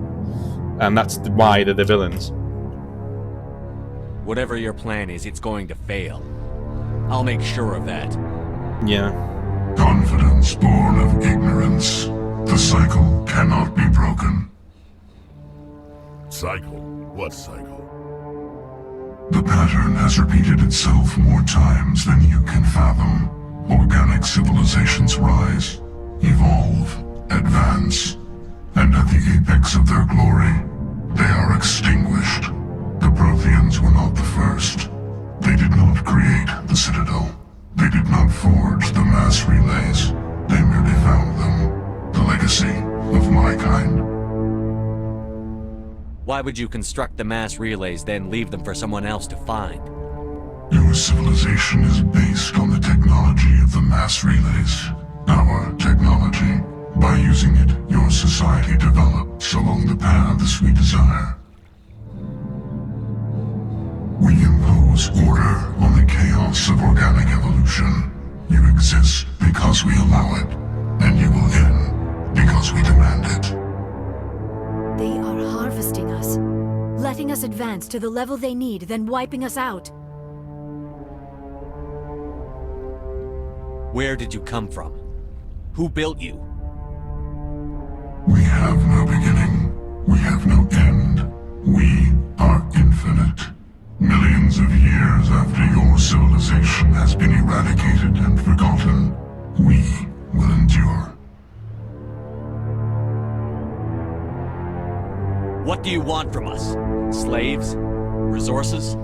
And that's why they're the villains. Whatever your plan is, it's going to fail. I'll make sure of that. Yeah. Confidence born of ignorance. The cycle cannot be broken. Cycle? What cycle? The pattern has repeated itself more times than you can fathom. Organic civilizations rise, evolve, advance, and at the apex of their glory, they are extinguished. The Protheans were not the first. They did not create the Citadel. They did not forge the mass relays. They merely found them. The legacy of my kind. Why would you construct the mass relays, then leave them for someone else to find? Your civilization is based on the technology of the mass relays. Our technology. By using it, your society develops along the paths we desire. We impose order on the chaos of organic evolution. You exist because we allow it, and you will end because we demand it. They are harvesting us, letting us advance to the level they need, then wiping us out. Where did you come from? Who built you? We have no beginning. We have no end. We are infinite. Millions of years after your civilization has been eradicated and forgotten, we will endure. What do you want from us? Slaves? Resources?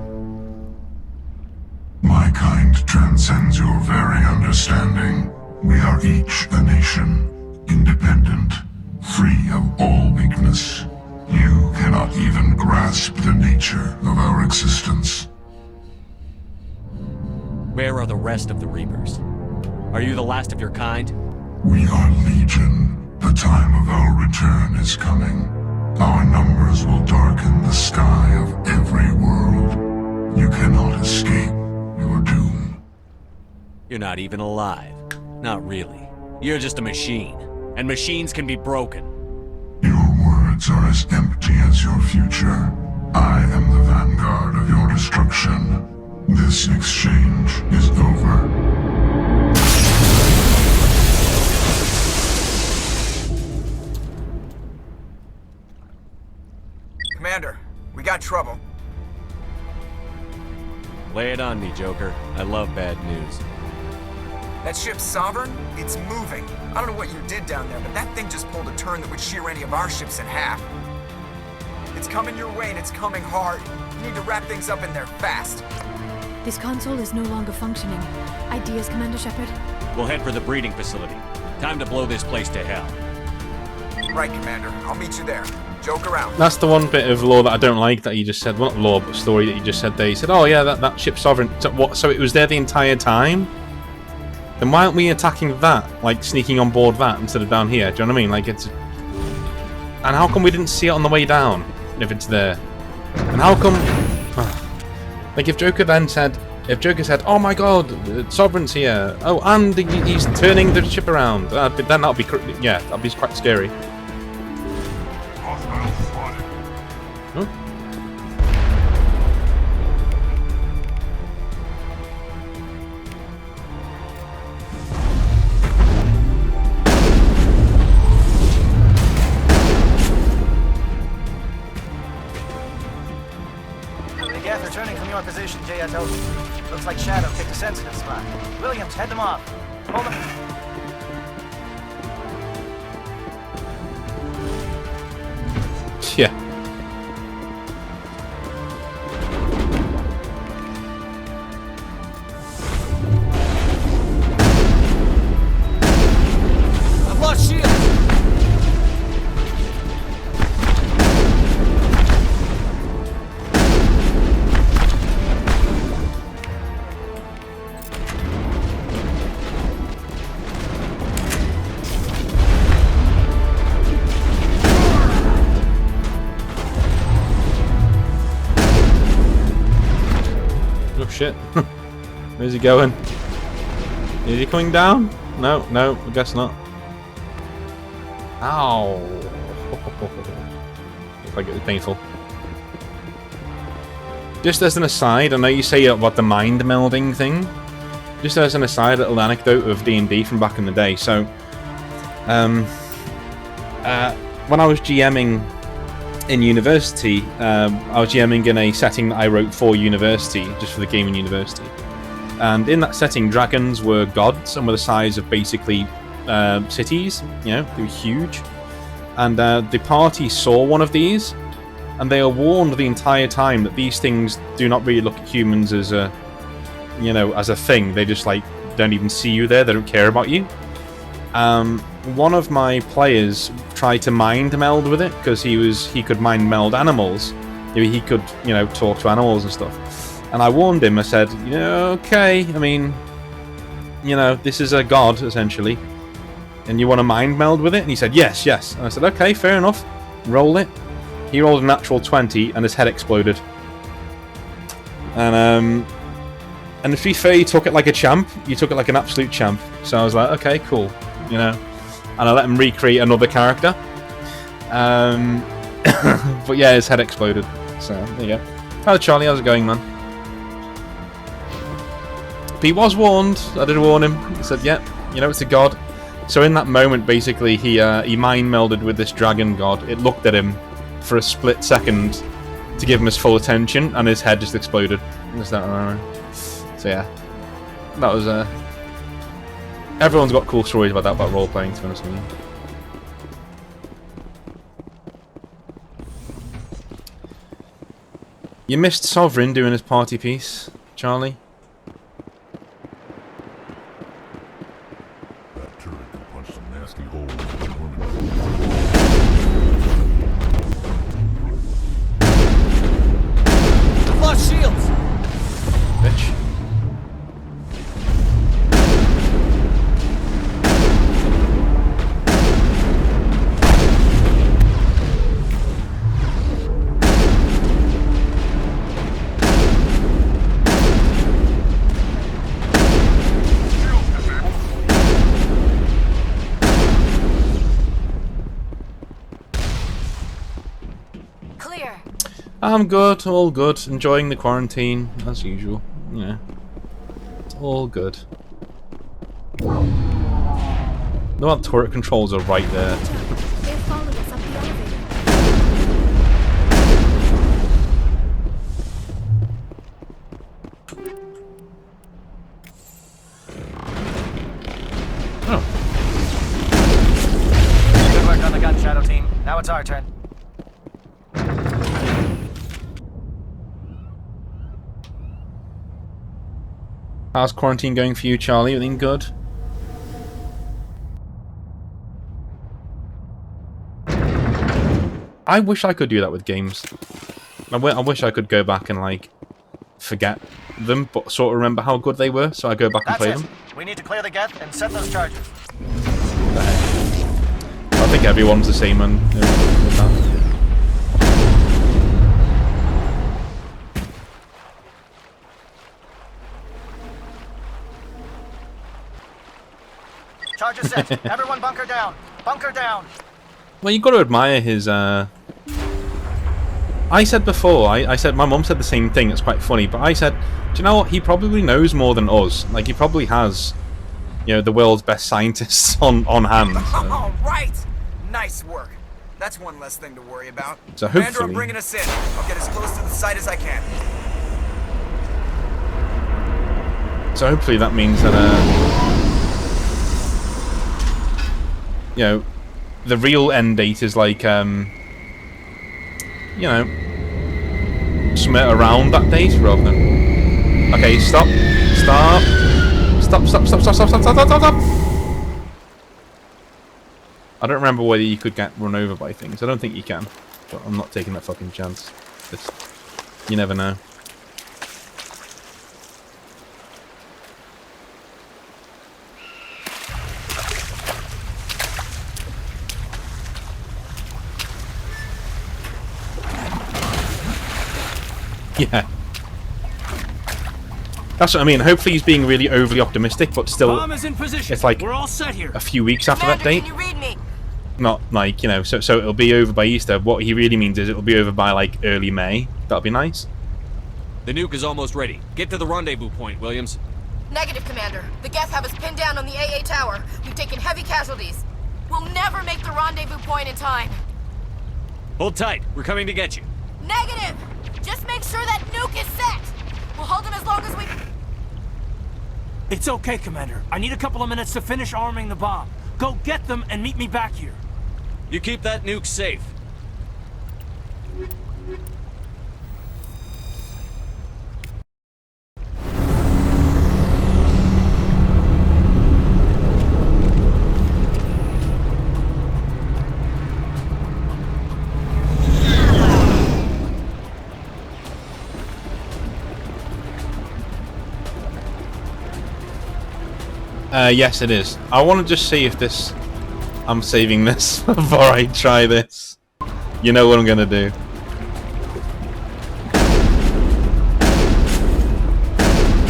My kind transcends your very understanding. We are each a nation, independent, free of all weakness. You cannot even grasp the nature of our existence. Where are the rest of the Reapers? Are you the last of your kind? We are Legion. The time of our return is coming. Our numbers will darken the sky of every world. You cannot escape your doom. You're not even alive. Not really. You're just a machine. And machines can be broken. Words are as empty as your future. I am the vanguard of your destruction. This exchange is over. Commander, we got trouble. Lay it on me, Joker. I love bad news. That ship Sovereign, it's moving. I don't know what you did down there, but that thing just pulled a turn that would shear any of our ships in half. It's coming your way and it's coming hard. You need to wrap things up in there fast. This console is no longer functioning. Ideas, Commander Shepard? We'll head for the breeding facility. Time to blow this place to hell. Right, Commander. I'll meet you there. Joke around. That's the one bit of lore that I don't like that you just said. Well, not lore, but story that you just said there. You said, oh yeah, that ship Sovereign. So it was there the entire time? then why aren't we attacking that? Like, sneaking on board that instead of down here? Do you know what I mean? Like, it's... And how come we didn't see it on the way down, if it's there? And how come... Like, if Joker then said... If Joker said, oh my god, Sovereign's here. Oh, and he's turning the ship around. Then that'll be... Yeah, that'll be quite scary. Huh? Geth returning from your position, J.S.O. Looks like Shadow picked a sensitive spot. Williams, head them off. Hold them. Yeah. I've lost shield. Shit. Where's he going? Is he coming down? No, no, I guess not. Ow. Looks like it was painful. Just as an aside, I know you say about the mind melding thing. Just as an aside, a little anecdote of D&D from back in the day. So, when I was GMing in university, I was GMing in a setting that I wrote for university, just for the gaming university. And in that setting, dragons were gods and were the size of basically cities. You know, they were huge. And the party saw one of these, and they are warned the entire time that these things do not really look at humans as a, you know, as a thing. They just like don't even see you there. They don't care about you. One of my players tried to mind meld with it because he could mind meld animals. He could, you know, talk to animals and stuff. And I warned him. I said, yeah, okay. I mean, you know, this is a god essentially, and you want to mind meld with it? And he said, yes, yes. And I said, okay, fair enough. Roll it. He rolled a natural 20, and his head exploded. And to be fair, he took it like a champ. He took it like an absolute champ. So I was like, okay, cool. You know, and I let him recreate another character. But yeah, his head exploded. So there you go. Hello, Charlie. How's it going, man? But he was warned. I did warn him. He said, "Yeah, you know, it's a god." So in that moment, basically, he mind melded with this dragon god. It looked at him for a split second to give him his full attention, and his head just exploded. So yeah, that was everyone's got cool stories about that, about role-playing, to be honest with you. You missed Sovereign doing his party piece, Charlie. That turret can punch some nasty holes in the I've lost shields! Bitch. I'm good, all good. Enjoying the quarantine, as usual. Yeah. It's all good. The turret controls are right there. They're following us up the elevator. Oh. Good work on the gun, Shadow Team. Now it's our turn. How's quarantine going for you, Charlie? Everything good? I wish I could do that with games. I wish I could go back and like forget them, but sort of remember how good they were, so I go back and play them. We need to clear the geth and set those charges. I think everyone's the same with that. Charges set. Everyone bunker down. Bunker down. Well, you got to admire his. I said before. I said my mum said the same thing. It's quite funny, but I said, do you know what? He probably knows more than us. Like he probably has, the world's best scientists on hand. So. All right. Nice work. That's one less thing to worry about. So Commander, hopefully, I'm bringing us in. I'll get as close to the site as I can. So hopefully that means that the real end date is like somewhere around that date rather than. Okay, stop. I don't remember whether you could get run over by things. I don't think you can, but I'm not taking that fucking chance. You never know. Yeah. That's what I mean. Hopefully he's being really overly optimistic, but still, Bomb is in position. It's like we're all set here. A few weeks after that date. Can you read me? Not like, so it'll be over by Easter. What he really means is it'll be over by like early May. That'll be nice. The nuke is almost ready. Get to the rendezvous point, Williams. Negative, Commander. The Geth have us pinned down on the AA tower. We've taken heavy casualties. We'll never make the rendezvous point in time. Hold tight. We're coming to get you. Negative! Just make sure that nuke is set! We'll hold them as long as we... It's okay, Commander. I need a couple of minutes to finish arming the bomb. Go get them and meet me back here. You keep that nuke safe. Yes, it is. I want to just see if this... I'm saving this before I try this. You know what I'm going to do.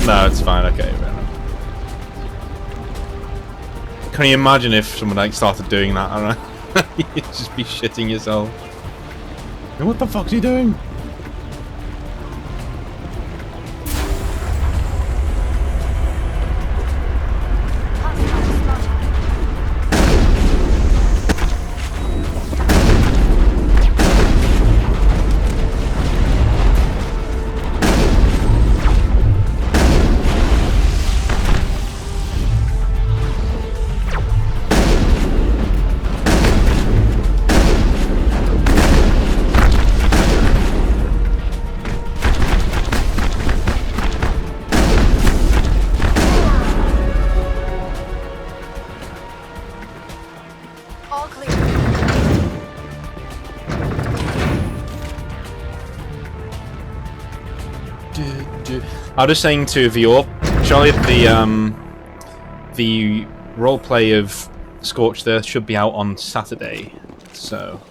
No, it's fine. Okay. Can you imagine if someone like started doing that? I don't know. You'd just be shitting yourself. What the fuck's he doing? I was just saying to Vior, surely the roleplay of Scorched Earth should be out on Saturday, so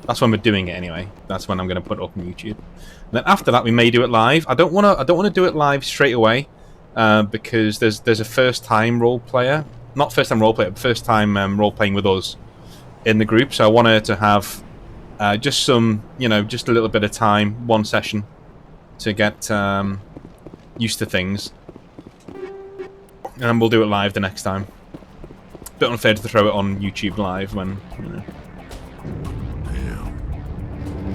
that's when we're doing it anyway. That's when I'm going to put it up on YouTube. And then after that, we may do it live. I don't want to do it live straight away because there's a first-time role player, not first-time role player, but first-time role playing with us in the group. So I want her to have just some, just a little bit of time, one session, to get used to things, and then we'll do it live the next time. Bit unfair to throw it on YouTube live when, Damn.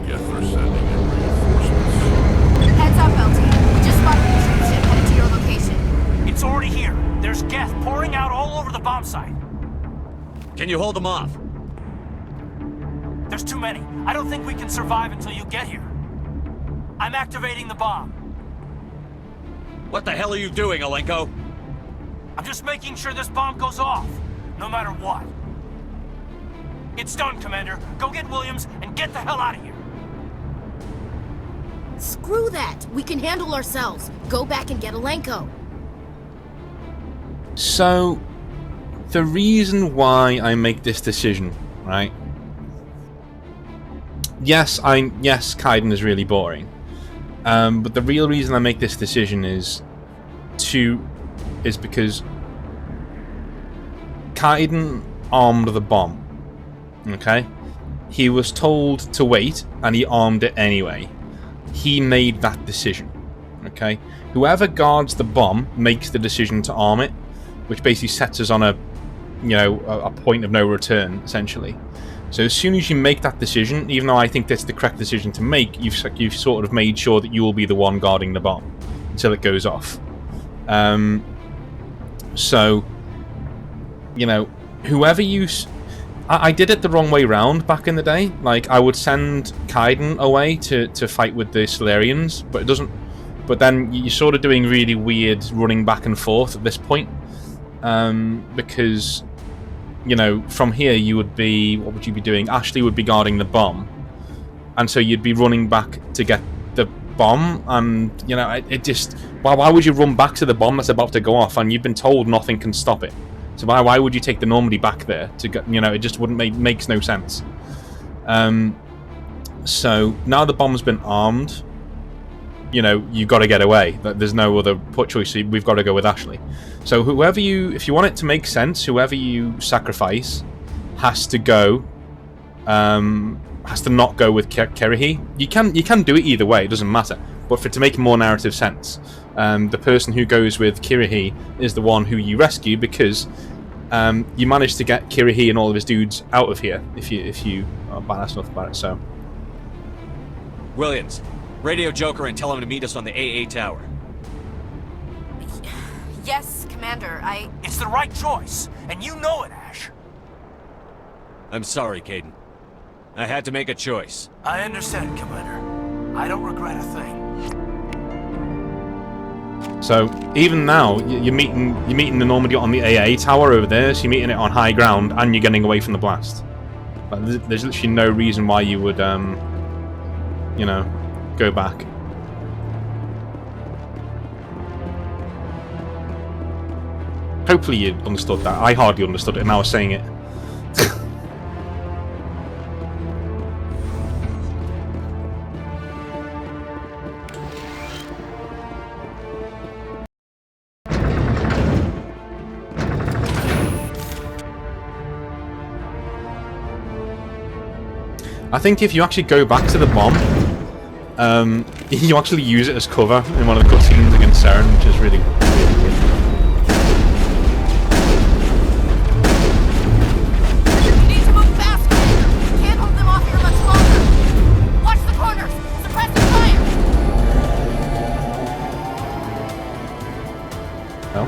Yes, they're sending in reinforcements. Heads up, LT. We just spotted the troop ship headed to your location. It's already here. There's Geth pouring out all over the bomb site. Can you hold them off? There's too many. I don't think we can survive until you get here. I'm activating the bomb. What the hell are you doing, Alenko? I'm just making sure this bomb goes off, no matter what. It's done, Commander. Go get Williams and get the hell out of here. Screw that! We can handle ourselves. Go back and get Alenko. So, the reason why I make this decision, right? Yes, Kaiden is really boring. But the real reason I make this decision is because Kaiden armed the bomb. Okay? He was told to wait, and he armed it anyway. He made that decision. Okay? Whoever guards the bomb makes the decision to arm it, which basically sets us on a point of no return, essentially. So as soon as you make that decision, even though I think that's the correct decision to make, you've sort of made sure that you will be the one guarding the bomb until it goes off. So, whoever you... I did it the wrong way round back in the day. Like, I would send Kaiden away to fight with the Salarians, but it doesn't... But then you're sort of doing really weird running back and forth at this point. Because... from here you would be... What would you be doing? Ashley would be guarding the bomb. And so you'd be running back to get the bomb. And, it just... Why would you run back to the bomb that's about to go off? And you've been told nothing can stop it. So why would you take the Normandy back there? To get, it just wouldn't makes no sense. So now the bomb's been armed. You've got to get away. There's no other choice. So we've got to go with Ashley. So if you want it to make sense, whoever you sacrifice has to go. Has to not go with Kirrahe. You can do it either way. It doesn't matter. But for it to make more narrative sense, the person who goes with Kirrahe is the one who you rescue, because you managed to get Kirrahe and all of his dudes out of here. If you are badass enough about it. So, Williams, radio Joker and tell him to meet us on the AA tower. Yes, Commander, It's the right choice, and you know it, Ash. I'm sorry, Kaiden. I had to make a choice. I understand, Commander. I don't regret a thing. So even now, you're meeting the Normandy on the AA tower over there. So you're meeting it on high ground, and you're getting away from the blast. But there's literally no reason why you would, go back. Hopefully you understood that. I hardly understood it, and I was saying it. I think if you actually go back to the bomb, you actually use it as cover in one of the cutscenes against Saren, which is really good. You need to move fast, Commander. You can't hold them off here much longer. Watch the corners. Suppress the fire. No?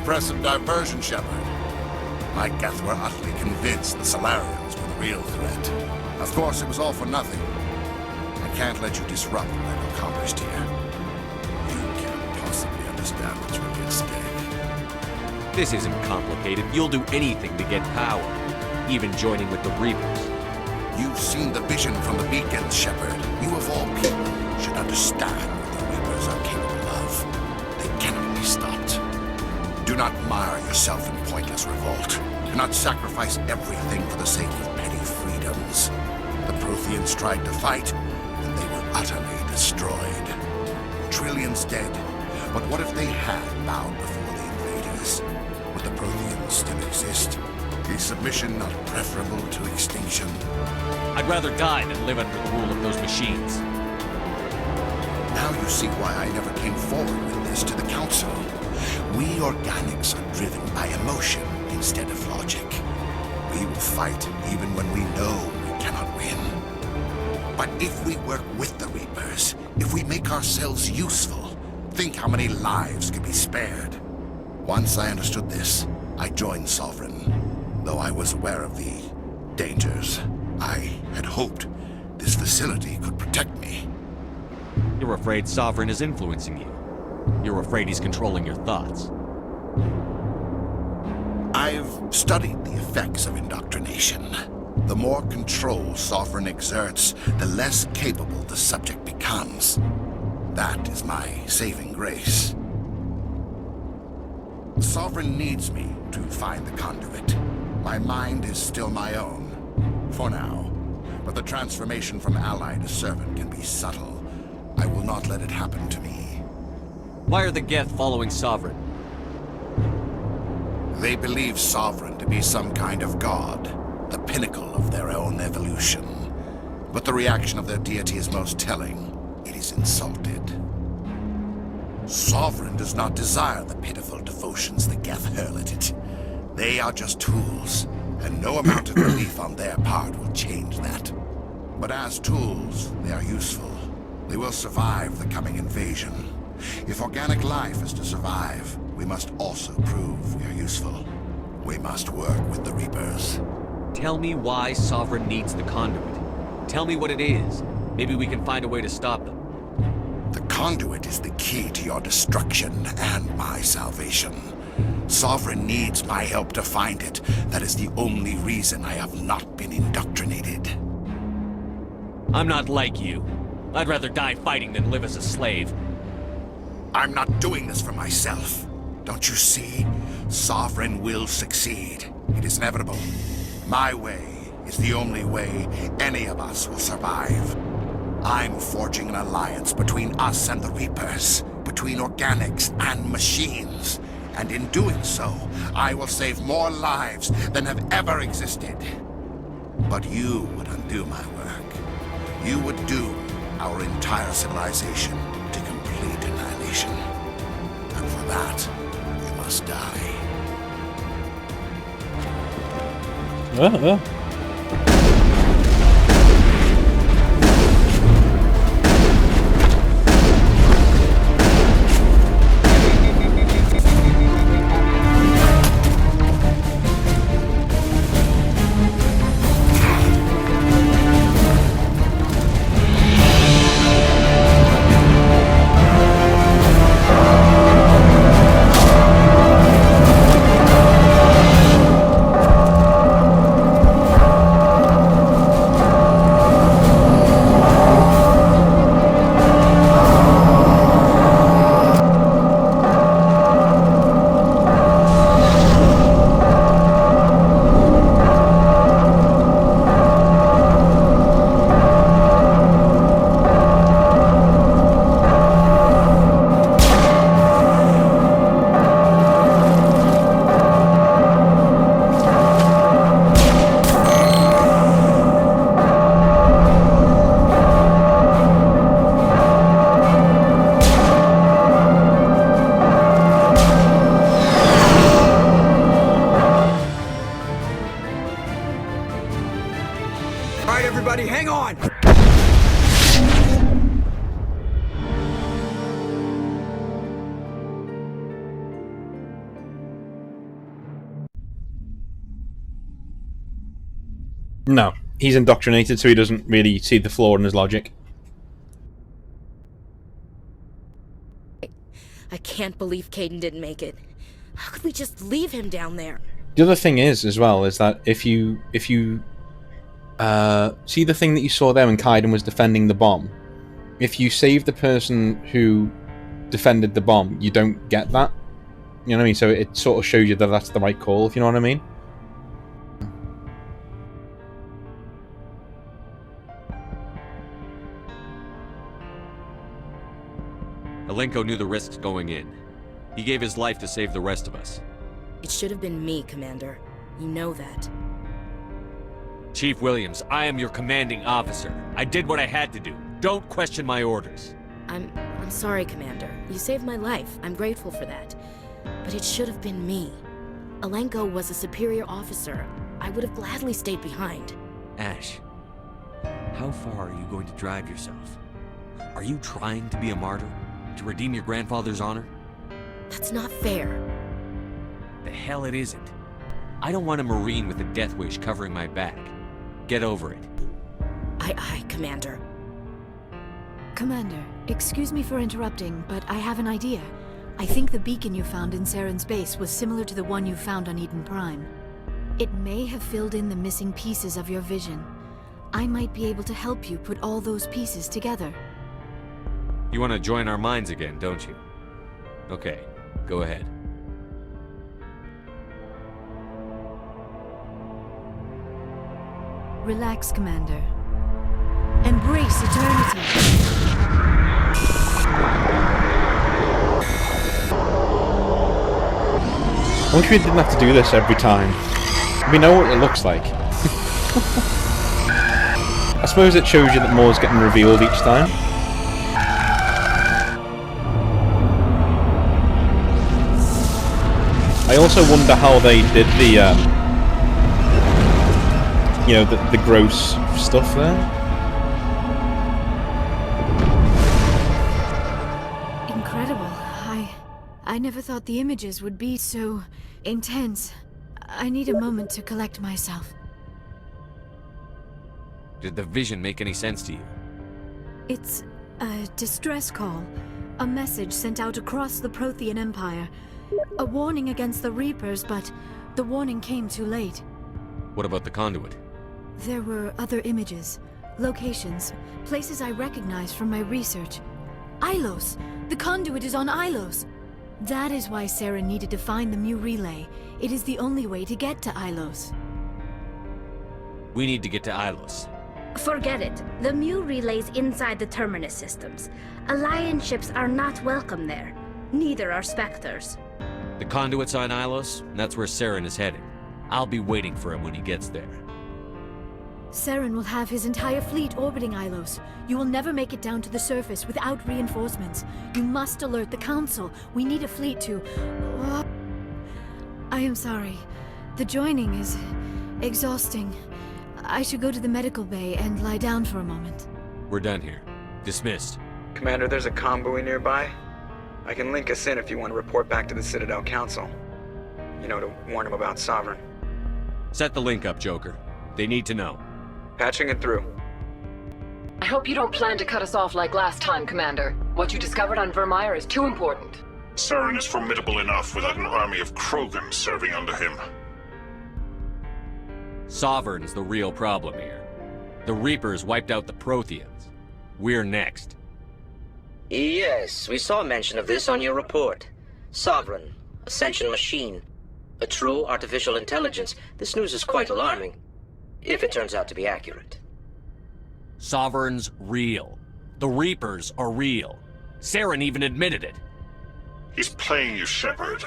Impressive diversion, Shepard. My Geth were utterly convinced the Salarians were the real threat. Of course, it was all for nothing. I can't let you disrupt what I've accomplished here. You can't possibly understand what's really at stake. This isn't complicated. You'll do anything to get power, even joining with the Reapers. You've seen the vision from the beacons, Shepard. You of all people should understand what the Reapers are capable of. They cannot be stopped. Do not mire yourself in pointless revolt. Do not sacrifice everything for the sake of petty freedoms. The Protheans tried to fight, and they were utterly destroyed. Trillions dead. But what if they had bowed before the invaders? Would the Protheans still exist? Is submission not preferable to extinction? I'd rather die than live under the rule of those machines. Now you see why I never came forward with this to the Council. We organics are driven by emotion instead of logic. We will fight even when we know we cannot win. But if we work with the Reapers, if we make ourselves useful, think how many lives could be spared. Once I understood this, I joined Sovereign, though I was aware of the dangers. I had hoped this facility could protect me. You're afraid Sovereign is influencing you. You're afraid he's controlling your thoughts. I've studied the effects of indoctrination. The more control Sovereign exerts, the less capable the subject becomes. That is my saving grace. Sovereign needs me to find the conduit. My mind is still my own, for now. But the transformation from ally to servant can be subtle. I will not let it happen to me. Why are the Geth following Sovereign? They believe Sovereign to be some kind of god, the pinnacle of their own evolution. But the reaction of their deity is most telling. It is insulted. Sovereign does not desire the pitiful devotions the Geth hurl at it. They are just tools, and no amount of belief on their part will change that. But as tools, they are useful. They will survive the coming invasion. If organic life is to survive, we must also prove we are useful. We must work with the Reapers. Tell me why Sovereign needs the conduit. Tell me what it is. Maybe we can find a way to stop them. The conduit is the key to your destruction and my salvation. Sovereign needs my help to find it. That is the only reason I have not been indoctrinated. I'm not like you. I'd rather die fighting than live as a slave. I'm not doing this for myself. Don't you see? Sovereign will succeed. It is inevitable. My way is the only way any of us will survive. I'm forging an alliance between us and the Reapers, between organics and machines. And in doing so, I will save more lives than have ever existed. But you would undo my work. You would doom our entire civilization to complete annihilation. And for that, you must die. Everybody, hang on! No, he's indoctrinated, so he doesn't really see the flaw in his logic. I can't believe Kaidan didn't make it. How could we just leave him down there? The other thing is, as well, is that if you see the thing that you saw there when Kaidan was defending the bomb, if you save the person who defended the bomb, you don't get that. You know what I mean? So it sort of shows you that that's the right call, if you know what I mean. Alenko knew the risks going in. He gave his life to save the rest of us. It should have been me, Commander. You know that. Chief Williams, I am your commanding officer. I did what I had to do. Don't question my orders. I'm sorry, Commander. You saved my life. I'm grateful for that. But it should have been me. Alenko was a superior officer. I would have gladly stayed behind. Ash, how far are you going to drive yourself? Are you trying to be a martyr? To redeem your grandfather's honor? That's not fair. The hell it isn't. I don't want a Marine with a death wish covering my back. Get over it. Aye, Commander. Commander, excuse me for interrupting, but I have an idea. I think the beacon you found in Saren's base was similar to the one you found on Eden Prime. It may have filled in the missing pieces of your vision. I might be able to help you put all those pieces together. You want to join our minds again, don't you? Okay, go ahead. Relax, Commander. Embrace eternity. I wish we didn't have to do this every time. We know what it looks like. I suppose it shows you that more's getting revealed each time. I also wonder how they did the, you know, the gross stuff there. Incredible. I never thought the images would be so intense. I need a moment to collect myself. Did the vision make any sense to you? It's a distress call. A message sent out across the Prothean Empire. A warning against the Reapers, but the warning came too late. What about the conduit? There were other images, locations, places I recognized from my research. Ilos! The conduit is on Ilos! That is why Saren needed to find the Mu relay. It is the only way to get to Ilos. We need to get to Ilos. Forget it. The Mu relay's inside the Terminus systems. Alliance ships are not welcome there. Neither are Spectres. The conduit's on Ilos, and that's where Saren is heading. I'll be waiting for him when he gets there. Saren will have his entire fleet orbiting Ilos. You will never make it down to the surface without reinforcements. You must alert the Council. We need a fleet to... I am sorry. The joining is exhausting. I should go to the medical bay and lie down for a moment. We're done here. Dismissed. Commander, there's a convoy nearby. I can link us in if you want to report back to the Citadel Council. You know, to warn them about Sovereign. Set the link up, Joker. They need to know. Patching it through. I hope you don't plan to cut us off like last time, Commander. What you discovered on Vermeer is too important. Saren is formidable enough without an army of Krogan serving under him. Sovereign's the real problem here. The Reapers wiped out the Protheans. We're next. Yes, we saw mention of this on your report. Sovereign, Ascension machine. A true artificial intelligence. This news is quite alarming. If it turns out to be accurate. Sovereign's real. The Reapers are real. Saren even admitted it. He's playing you, Shepard.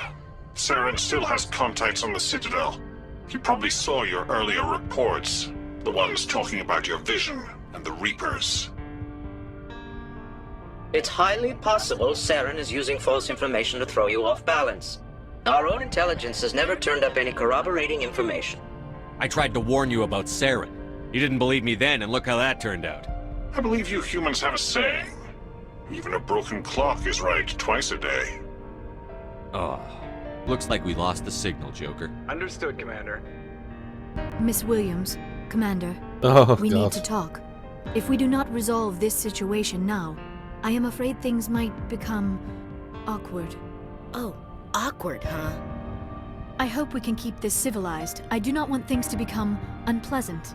Saren still has contacts on the Citadel. He probably saw your earlier reports. The ones talking about your vision and the Reapers. It's highly possible Saren is using false information to throw you off balance. Our own intelligence has never turned up any corroborating information. I tried to warn you about Saren. You didn't believe me then, and look how that turned out. I believe you humans have a saying. Even a broken clock is right twice a day. Oh, looks like we lost the signal, Joker. Understood, Commander. Miss Williams, Commander, we need to talk. If we do not resolve this situation now, I am afraid things might become awkward. Oh, awkward, huh? I hope we can keep this civilized. I do not want things to become unpleasant.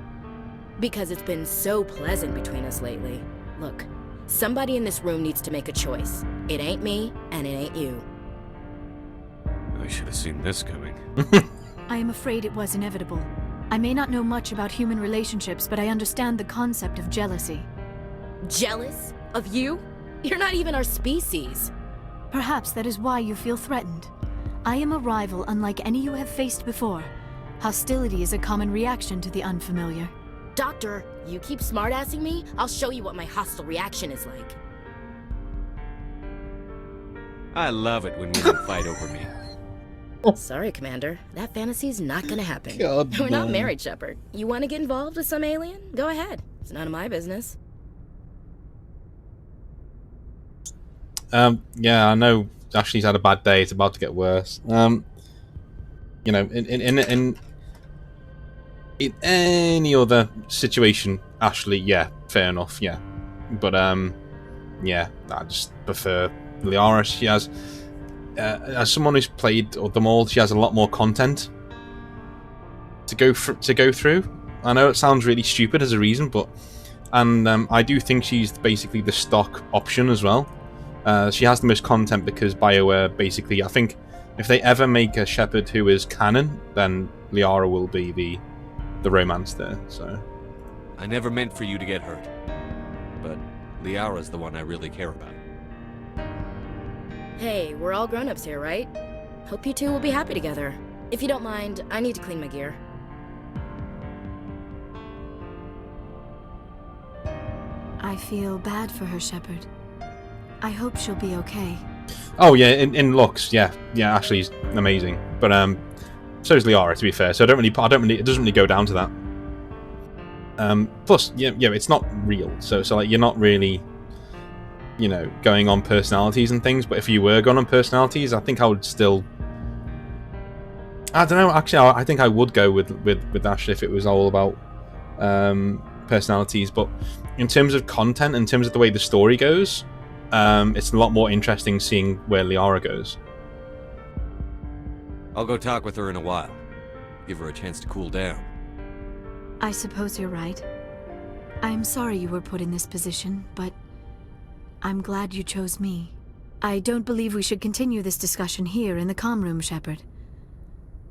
Because it's been so pleasant between us lately. Look, somebody in this room needs to make a choice. It ain't me, and it ain't you. I should have seen this coming. I am afraid it was inevitable. I may not know much about human relationships, but I understand the concept of jealousy. Jealous? Of you? You're not even our species. Perhaps that is why you feel threatened. I am a rival unlike any you have faced before. Hostility is a common reaction to the unfamiliar. Doctor, you keep smartassing me, I'll show you what my hostile reaction is like. I love it when women fight over me. Sorry, Commander. That fantasy's not gonna happen. God, We're not man. married, Shepard. You want to get involved with some alien? Go ahead. It's none of my business. Yeah, I know Ashley's had a bad day. It's about to get worse. You know, in any other situation, Ashley, yeah, fair enough, yeah. But yeah, I just prefer Liara. She has, as someone who's played them all, she has a lot more content to go through. I know it sounds really stupid as a reason, but I do think she's basically the stock option as well. She has the most content because BioWare basically, I think, if they ever make a Shepard who is canon, then Liara will be the romance there. So I never meant for you to get hurt, but Liara's the one I really care about. Hey, we're all grown-ups here, right? Hope you two will be happy together. If you don't mind, I need to clean my gear. I feel bad for her, Shepard. I hope she'll be okay. Oh yeah, in looks, yeah, Ashley's amazing, but so is Liara, to be fair. So it doesn't really go down to that. Plus, yeah, it's not real, so like you're not really, you know, going on personalities and things. But if you were going on personalities, I think I would still. I don't know. Actually, I think I would go with Ashley if it was all about personalities. But in terms of content, in terms of the way the story goes, it's a lot more interesting seeing where Liara goes. I'll go talk with her in a while. Give her a chance to cool down. I suppose you're right. I'm sorry you were put in this position, but I'm glad you chose me. I don't believe we should continue this discussion here in the comm room, Shepard.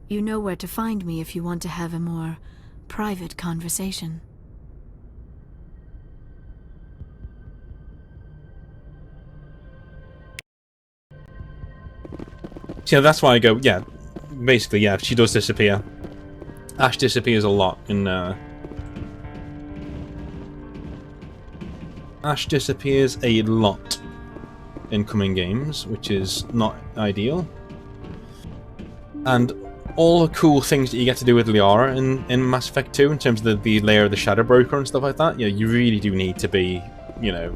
You know where to find me if you want to have a more private conversation. So that's why I go, yeah, basically, yeah, she does disappear. Ash disappears a lot in, Ash disappears a lot in coming games, which is not ideal. And all the cool things that you get to do with Liara in Mass Effect 2, in terms of the layer of the Shadow Broker and stuff like that, yeah, you really do need to be, you know,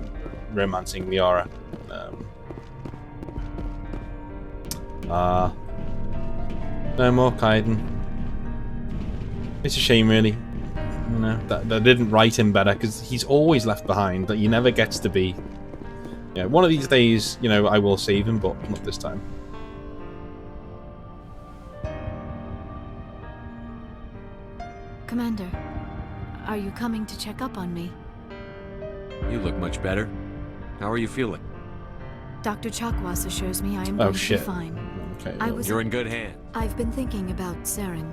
romancing Liara. No more Kaiden. It's a shame, really. You know, that didn't write him better, because he's always left behind. That he never gets to be. Yeah, one of these days, you know, I will save him, but not this time. Commander, are you coming to check up on me? You look much better. How are you feeling? Dr. Chakwas assures me I am going to be fine. Okay, You're in good hands. I've been thinking about Saren.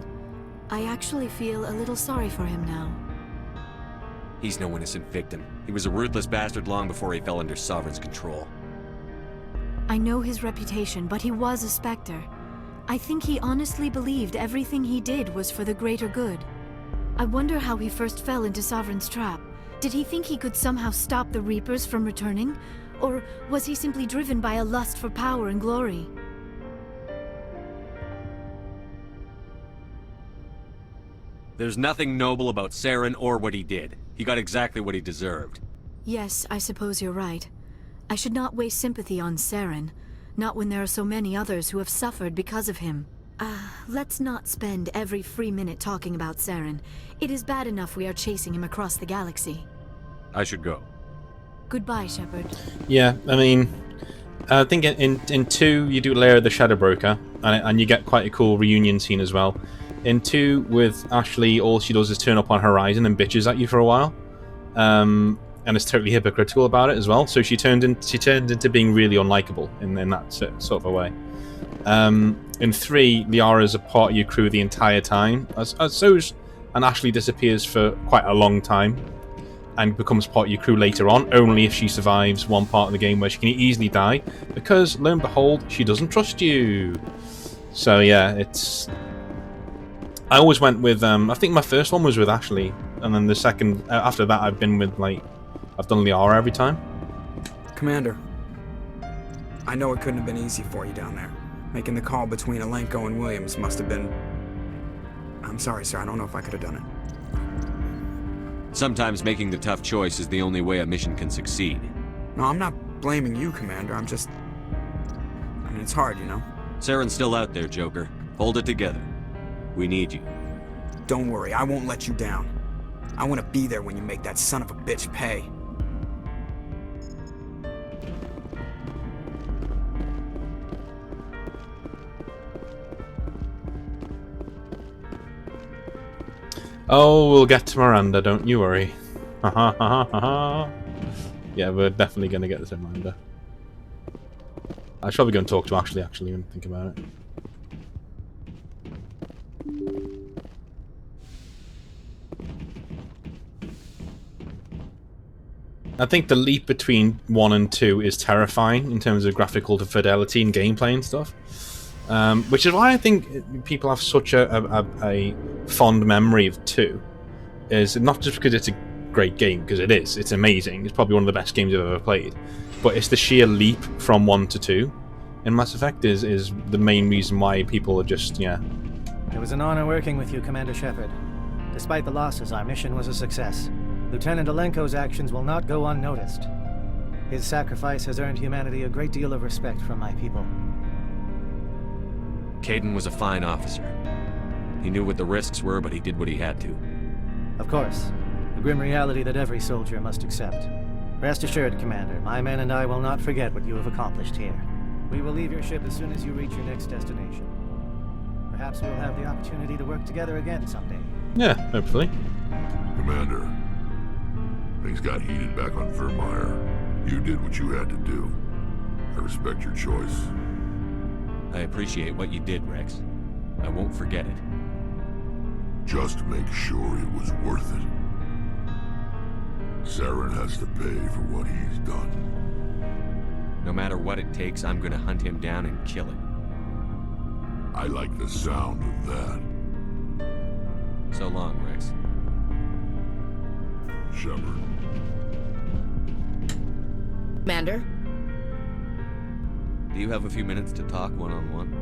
I actually feel a little sorry for him now. He's no innocent victim. He was a ruthless bastard long before he fell under Sovereign's control. I know his reputation, but he was a Spectre. I think he honestly believed everything he did was for the greater good. I wonder how he first fell into Sovereign's trap. Did he think he could somehow stop the Reapers from returning? Or was he simply driven by a lust for power and glory? There's nothing noble about Saren or what he did. He got exactly what he deserved. Yes, I suppose you're right. I should not waste sympathy on Saren, not when there are so many others who have suffered because of him. Let's not spend every free minute talking about Saren. It is bad enough we are chasing him across the galaxy. I should go. Goodbye, Shepard. Yeah, I mean, I think in 2 you do Lair of the Shadow Broker, and you get quite a cool reunion scene as well. In 2, with Ashley, all she does is turn up on Horizon and bitches at you for a while, and is totally hypocritical about it as well. So she turned into being really unlikable in that sort of a way. In 3, Liara's a part of your crew the entire time, and Ashley disappears for quite a long time, and becomes part of your crew later on, only if she survives one part of the game where she can easily die, because lo and behold, she doesn't trust you. So yeah, it's. I always went with, I think my first one was with Ashley, and then the second, after that I've been with, I've done Liara every time. Commander, I know it couldn't have been easy for you down there. Making the call between Alenko and Williams must have been... I'm sorry, sir, I don't know if I could have done it. Sometimes making the tough choice is the only way a mission can succeed. No, I'm not blaming you, Commander, I'm just... I mean, it's hard, you know? Saren's still out there, Joker. Hold it together. We need you. Don't worry, I won't let you down. I want to be there when you make that son of a bitch pay. Oh, we'll get to Miranda, don't you worry. Ha ha ha ha ha. Yeah, we're definitely going to get to Miranda. I should probably go and talk to Ashley, actually, and think about it. I think the leap between 1 and 2 is terrifying in terms of graphical fidelity and gameplay and stuff. Which is why I think people have such a fond memory of 2. Is not just because it's a great game, because it is. It's amazing. It's probably one of the best games I've ever played. But it's the sheer leap from 1 to 2 in Mass Effect is the main reason why people are just, yeah. It was an honor working with you, Commander Shepard. Despite the losses, our mission was a success. Lieutenant Alenko's actions will not go unnoticed. His sacrifice has earned humanity a great deal of respect from my people. Kaidan was a fine officer. He knew what the risks were, but he did what he had to. Of course. The grim reality that every soldier must accept. Rest assured, Commander, my men and I will not forget what you have accomplished here. We will leave your ship as soon as you reach your next destination. Perhaps we'll have the opportunity to work together again someday. Yeah, hopefully. Commander, things got heated back on Vermeer. You did what you had to do. I respect your choice. I appreciate what you did, Rex. I won't forget it. Just make sure it was worth it. Saren has to pay for what he's done. No matter what it takes, I'm gonna hunt him down and kill him. I like the sound of that. So long, Rex. Shepard. Commander? Do you have a few minutes to talk one-on-one?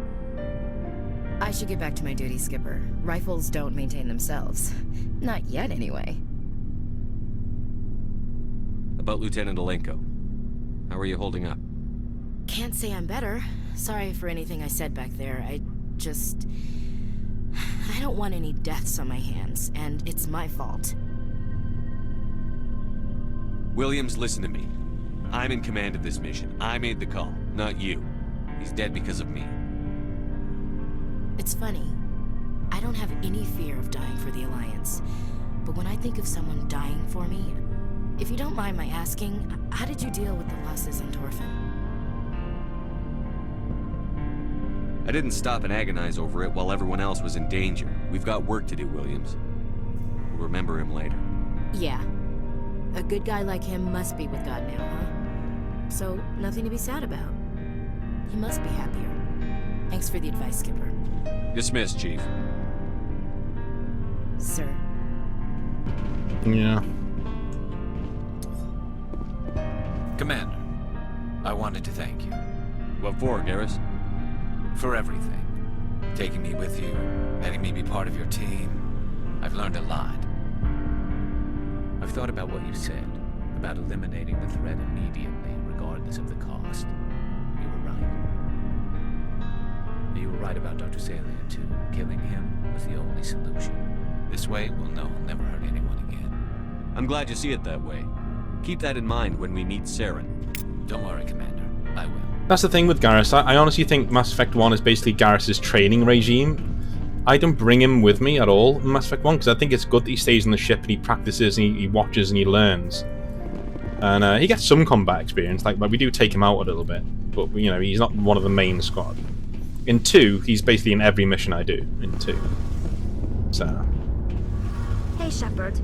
I should get back to my duty, Skipper. Rifles don't maintain themselves. Not yet, anyway. About Lieutenant Alenko. How are you holding up? Can't say I'm better. Sorry for anything I said back there. I don't want any deaths on my hands, and it's my fault. Williams, listen to me. I'm in command of this mission. I made the call, not you. He's dead because of me. It's funny. I don't have any fear of dying for the Alliance. But when I think of someone dying for me, if you don't mind my asking, how did you deal with the losses on Torfin? I didn't stop and agonize over it while everyone else was in danger. We've got work to do, Williams. We'll remember him later. Yeah. A good guy like him must be with God now, huh? So, nothing to be sad about. He must be happier. Thanks for the advice, Skipper. Dismissed, Chief. Sir. Yeah. Commander, I wanted to thank you. What for, Garrus? For everything. Taking me with you, letting me be part of your team. I've learned a lot. I've thought about what you said, about eliminating the threat immediately, regardless of the cost. You were right. You were right about Dr. Salient, too. Killing him was the only solution. This way, we'll know he'll never hurt anyone again. I'm glad you see it that way. Keep that in mind when we meet Saren. Don't worry, Commander. I will. That's the thing with Garrus. I honestly think Mass Effect 1 is basically Garrus's training regime. I don't bring him with me at all in Mass Effect 1 because I think it's good that he stays on the ship and he practices and he watches and he learns. And he gets some combat experience, like we do take him out a little bit, but you know, he's not one of the main squad. In 2, he's basically in every mission I do in 2. So. Hey, Shepard.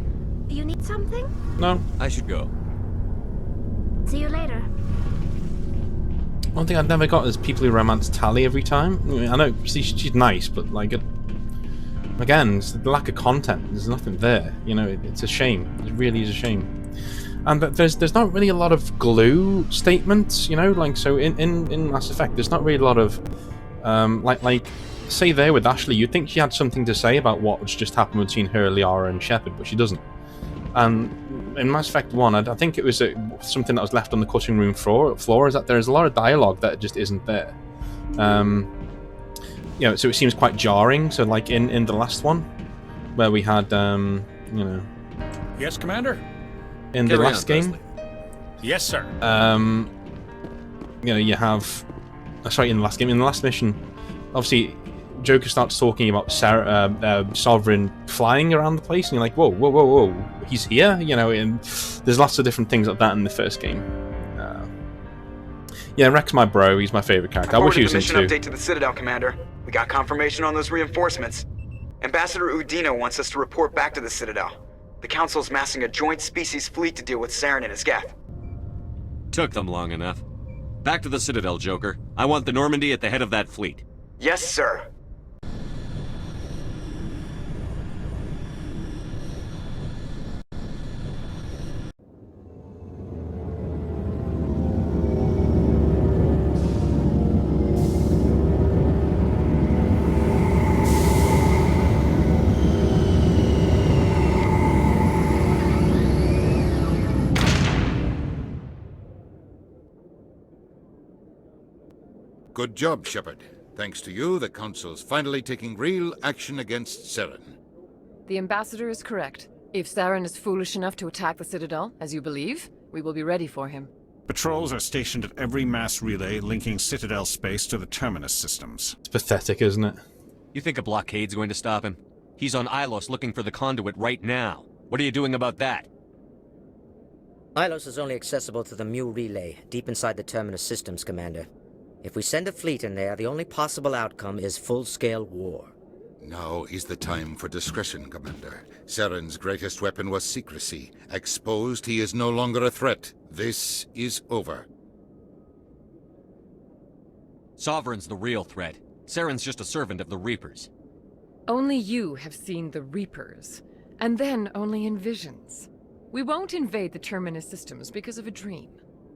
You need something? No. I should go. See you later. One thing I've never got is people who romance Tali every time. I mean, I know she's nice, but like, again, it's the lack of content. There's nothing there. You know, it's a shame. It really is a shame. And there's not really a lot of glue statements. You know, like so in Mass Effect, there's not really a lot of like say there with Ashley, you'd think she had something to say about what's just happened between her, Liara, and Shepard, but she doesn't. And in Mass Effect 1, I think it was something that was left on the cutting room floor, is that there's a lot of dialogue that just isn't there. you know, so it seems quite jarring. So like in the last one, where we had you know. Yes, Commander. In the last game. Yes, sir. You know, you have. Sorry, in the last mission, obviously, Joker starts talking about Sovereign flying around the place, and you're like, whoa, whoa, whoa, whoa, he's here, you know. And there's lots of different things like that in the first game. Yeah, Rex, my bro, he's my favorite character. I wish he was in too. Mission update to the Citadel, Commander. We got confirmation on those reinforcements. Ambassador Udina wants us to report back to the Citadel. The Council's massing a joint species fleet to deal with Saren and his Geth. Took them long enough. Back to the Citadel, Joker. I want the Normandy at the head of that fleet. Yes, sir. Good job, Shepard. Thanks to you, the Council's finally taking real action against Saren. The Ambassador is correct. If Saren is foolish enough to attack the Citadel, as you believe, we will be ready for him. Patrols are stationed at every mass relay linking Citadel space to the Terminus systems. It's pathetic, isn't it? You think a blockade's going to stop him? He's on Ilos looking for the conduit right now. What are you doing about that? Ilos is only accessible to the Mu relay, deep inside the Terminus systems, Commander. If we send a fleet in there, the only possible outcome is full-scale war. Now is the time for discretion, Commander. Saren's greatest weapon was secrecy. Exposed, he is no longer a threat. This is over. Sovereign's the real threat. Saren's just a servant of the Reapers. Only you have seen the Reapers, and then only in visions. We won't invade the Terminus systems because of a dream.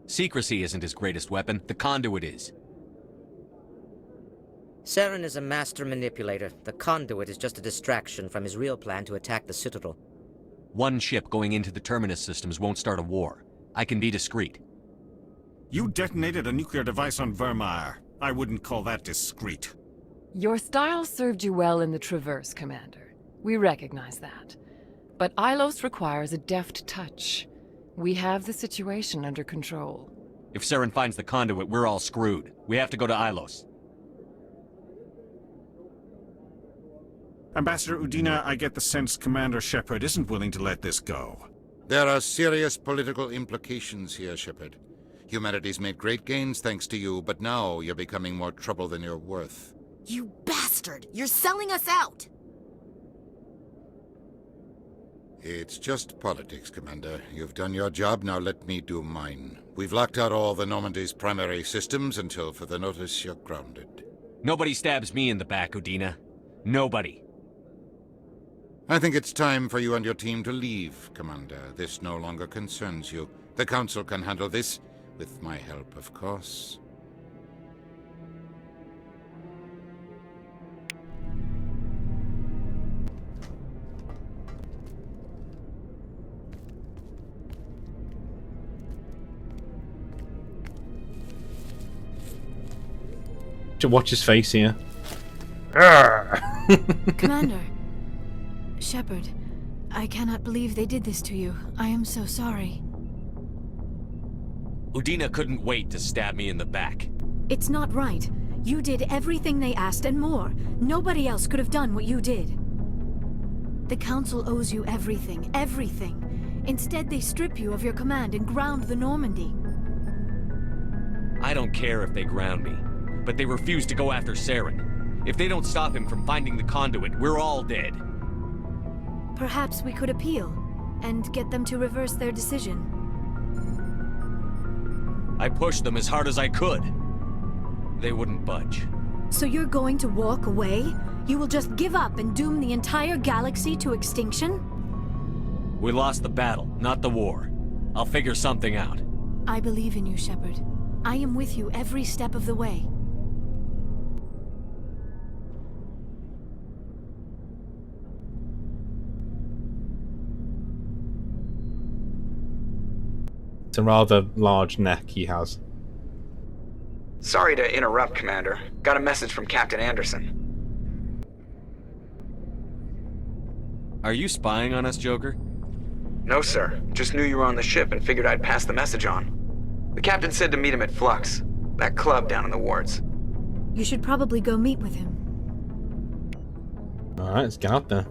Secrecy isn't his greatest weapon. The conduit is. Saren is a master manipulator. The conduit is just a distraction from his real plan to attack the Citadel. One ship going into the Terminus systems won't start a war. I can be discreet. You detonated a nuclear device on Vermeer. I wouldn't call that discreet. Your style served you well in the Traverse, Commander. We recognize that. But Ilos requires a deft touch. We have the situation under control. If Saren finds the conduit, we're all screwed. We have to go to Ilos. Ambassador Udina, I get the sense Commander Shepard isn't willing to let this go. There are serious political implications here, Shepard. Humanity's made great gains thanks to you, but now you're becoming more trouble than you're worth. You bastard! You're selling us out! It's just politics, Commander. You've done your job, now let me do mine. We've locked out all the Normandy's primary systems until further notice you're grounded. Nobody stabs me in the back, Udina. Nobody. I think it's time for you and your team to leave, Commander. This no longer concerns you. The Council can handle this, with my help, of course. To watch his face here. Commander. Shepard, I cannot believe they did this to you. I am so sorry. Udina couldn't wait to stab me in the back. It's not right. You did everything they asked and more. Nobody else could have done what you did. The Council owes you everything, everything. Instead, they strip you of your command and ground the Normandy. I don't care if they ground me, but they refuse to go after Saren. If they don't stop him from finding the conduit, we're all dead. Perhaps we could appeal, and get them to reverse their decision. I pushed them as hard as I could. They wouldn't budge. So you're going to walk away? You will just give up and doom the entire galaxy to extinction? We lost the battle, not the war. I'll figure something out. I believe in you, Shepard. I am with you every step of the way. It's a rather large neck he has. Sorry to interrupt, Commander. Got a message from Captain Anderson. Are you spying on us, Joker? No, sir. Just knew you were on the ship and figured I'd pass the message on. The captain said to meet him at Flux, that club down in the wards. You should probably go meet with him. Alright, let's get out there.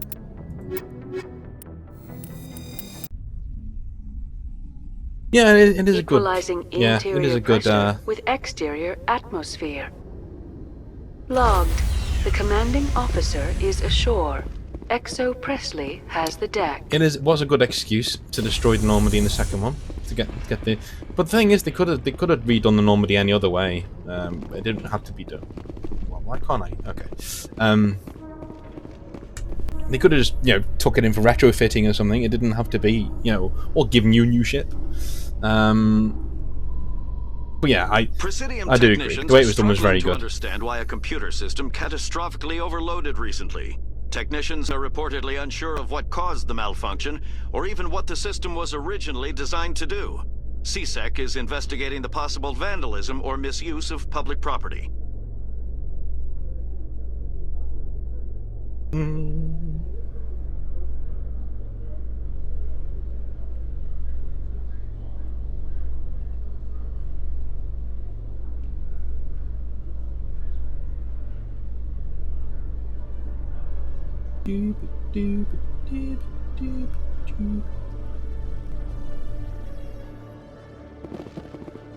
Yeah, it is a good... Equalizing Yeah, interior it is a good... pressure with exterior atmosphere. Logged. The commanding officer is ashore. Exo Presley has the deck. It was a good excuse to destroy the Normandy in the second one to get the. But the thing is, they could have redone the Normandy any other way. It didn't have to be done. Well, why can't I? Okay. They could have just took it in for retrofitting or something. It didn't have to be or giving you a new ship. But yeah, I do agree. The way it was done was very good. Understand why a computer system catastrophically overloaded recently. Technicians are reportedly unsure of what caused the malfunction, or even what the system was originally designed to do. CSEC is investigating the possible vandalism or misuse of public property.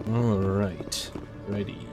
Alright, ready.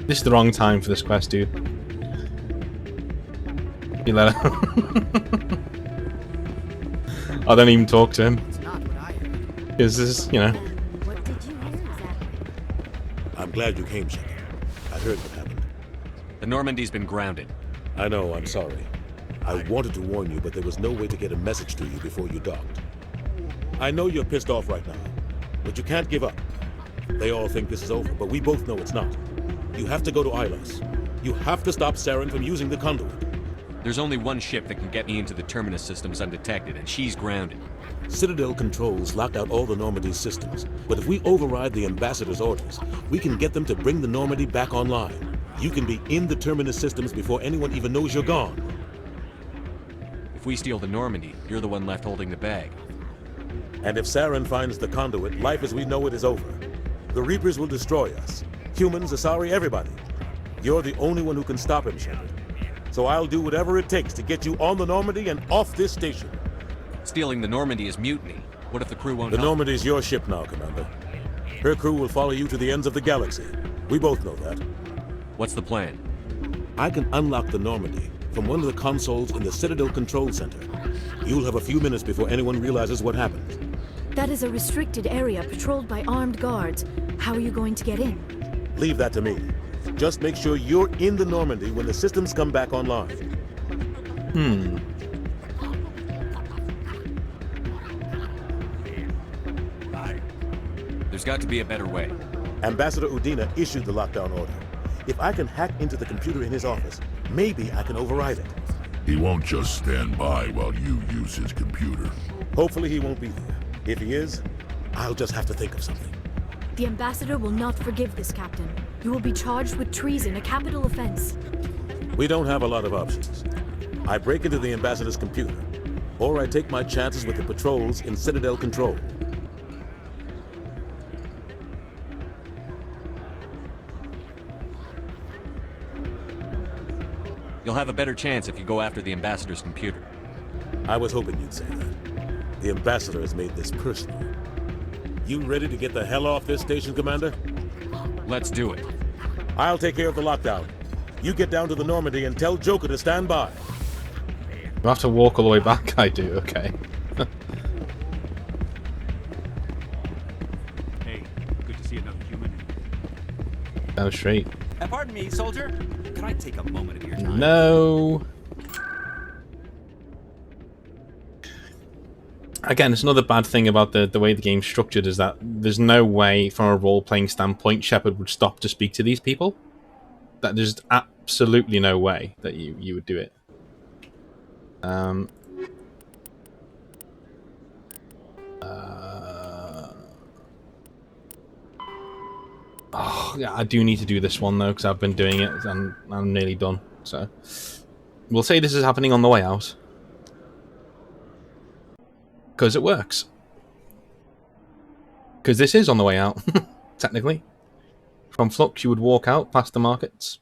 This is the wrong time for this quest, dude. You let her. I don't even talk to him. Because this is, What did you hear exactly? I'm glad you came, Shepard. I heard what happened. The Normandy's been grounded. I know, I'm sorry. I wanted to warn you, but there was no way to get a message to you before you docked. I know you're pissed off right now, but you can't give up. They all think this is over, but we both know it's not. You have to go to Ilos. You have to stop Saren from using the conduit. There's only one ship that can get me into the Terminus systems undetected, and she's grounded. Citadel controls locked out all the Normandy's systems, but if we override the Ambassador's orders, we can get them to bring the Normandy back online. You can be in the Terminus systems before anyone even knows you're gone. If we steal the Normandy, you're the one left holding the bag. And if Saren finds the conduit, life as we know it is over. The Reapers will destroy us. Humans, Asari, everybody. You're the only one who can stop him, Shepard. So I'll do whatever it takes to get you on the Normandy and off this station. Stealing the Normandy is mutiny. What if the crew won't The help? Normandy's your ship now, Commander. Her crew will follow you to the ends of the galaxy. We both know that. What's the plan? I can unlock the Normandy from one of the consoles in the Citadel Control Center. You'll have a few minutes before anyone realizes what happened. That is a restricted area patrolled by armed guards. How are you going to get in? Leave that to me. Just make sure you're in the Normandy when the systems come back online. There's got to be a better way. Ambassador Udina issued the lockdown order. If I can hack into the computer in his office, maybe I can override it. He won't just stand by while you use his computer. Hopefully he won't be there. If he is, I'll just have to think of something. The Ambassador will not forgive this, Captain. You will be charged with treason, a capital offense. We don't have a lot of options. I break into the Ambassador's computer, or I take my chances with the patrols in Citadel Control. You'll have a better chance if you go after the Ambassador's computer. I was hoping you'd say that. The Ambassador has made this personal. You ready to get the hell off this station, Commander? Let's do it. I'll take care of the lockdown. You get down to the Normandy and tell Joker to stand by. You have to walk all the way back, I do, okay. Hey, good to see another human. Go straight. Pardon me, soldier. Can I take a moment of your time? No. Again, it's another bad thing about the way the game's structured is that there's no way, from a role-playing standpoint, Shepard would stop to speak to these people. That there's absolutely no way that you would do it. Oh, yeah, I do need to do this one though, because I've been doing it and I'm nearly done. So we'll say this is happening on the way out, because it works. Because this is on the way out, technically. From Flux, you would walk out past the markets.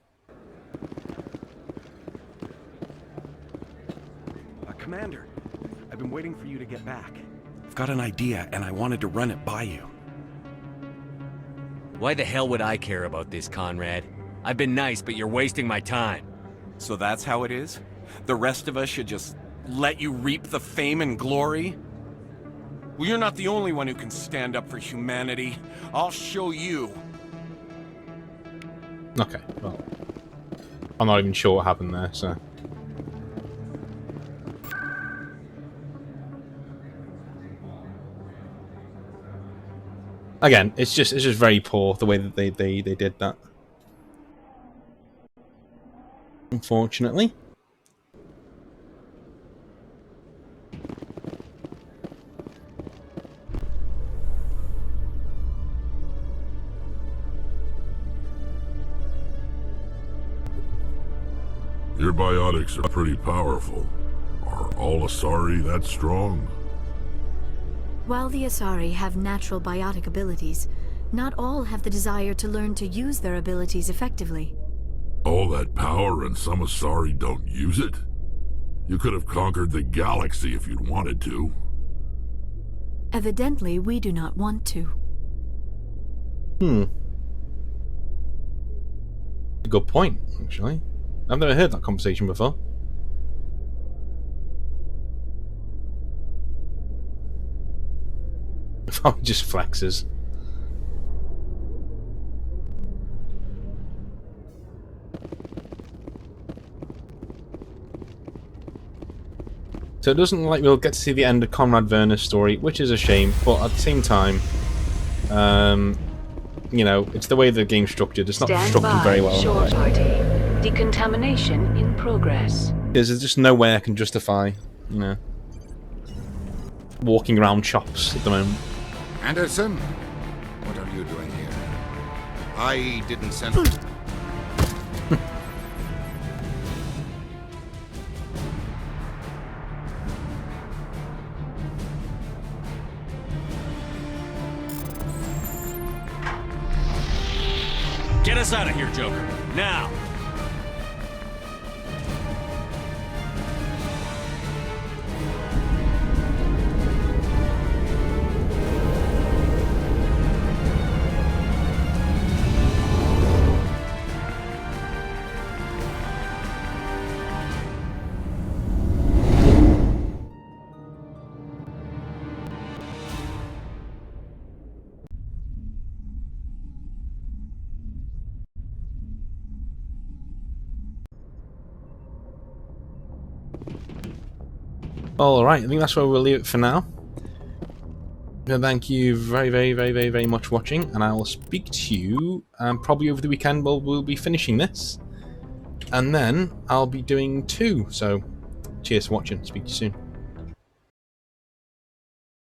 Commander, I've been waiting for you to get back. I've got an idea, and I wanted to run it by you. Why the hell would I care about this, Conrad? I've been nice, but you're wasting my time. So that's how it is? The rest of us should just let you reap the fame and glory? Well, you're not the only one who can stand up for humanity. I'll show you. Okay, well, I'm not even sure what happened there, so... Again, it's just very poor the way that they did that. Unfortunately. Your biotics are pretty powerful. Are all Asari that strong? While the Asari have natural biotic abilities, not all have the desire to learn to use their abilities effectively. All that power and some Asari don't use it? You could have conquered the galaxy if you'd wanted to. Evidently, we do not want to. Good point, actually. I've never heard that conversation before. Oh, he just flexes. So it doesn't look like we'll get to see the end of Conrad Werner's story, which is a shame, but at the same time, you know, it's the way the game's structured. It's not structured very well. Shore party. Decontamination in progress. There's just no way I can justify, you know, walking around shops at the moment. Anderson, what are you doing here? I didn't send... Get us out of here, Joker. Now! Alright, I think that's where we'll leave it for now. Thank you very much for watching, and I will speak to you probably over the weekend. We'll be finishing this, and then I'll be doing 2. So, cheers for watching. Speak to you soon.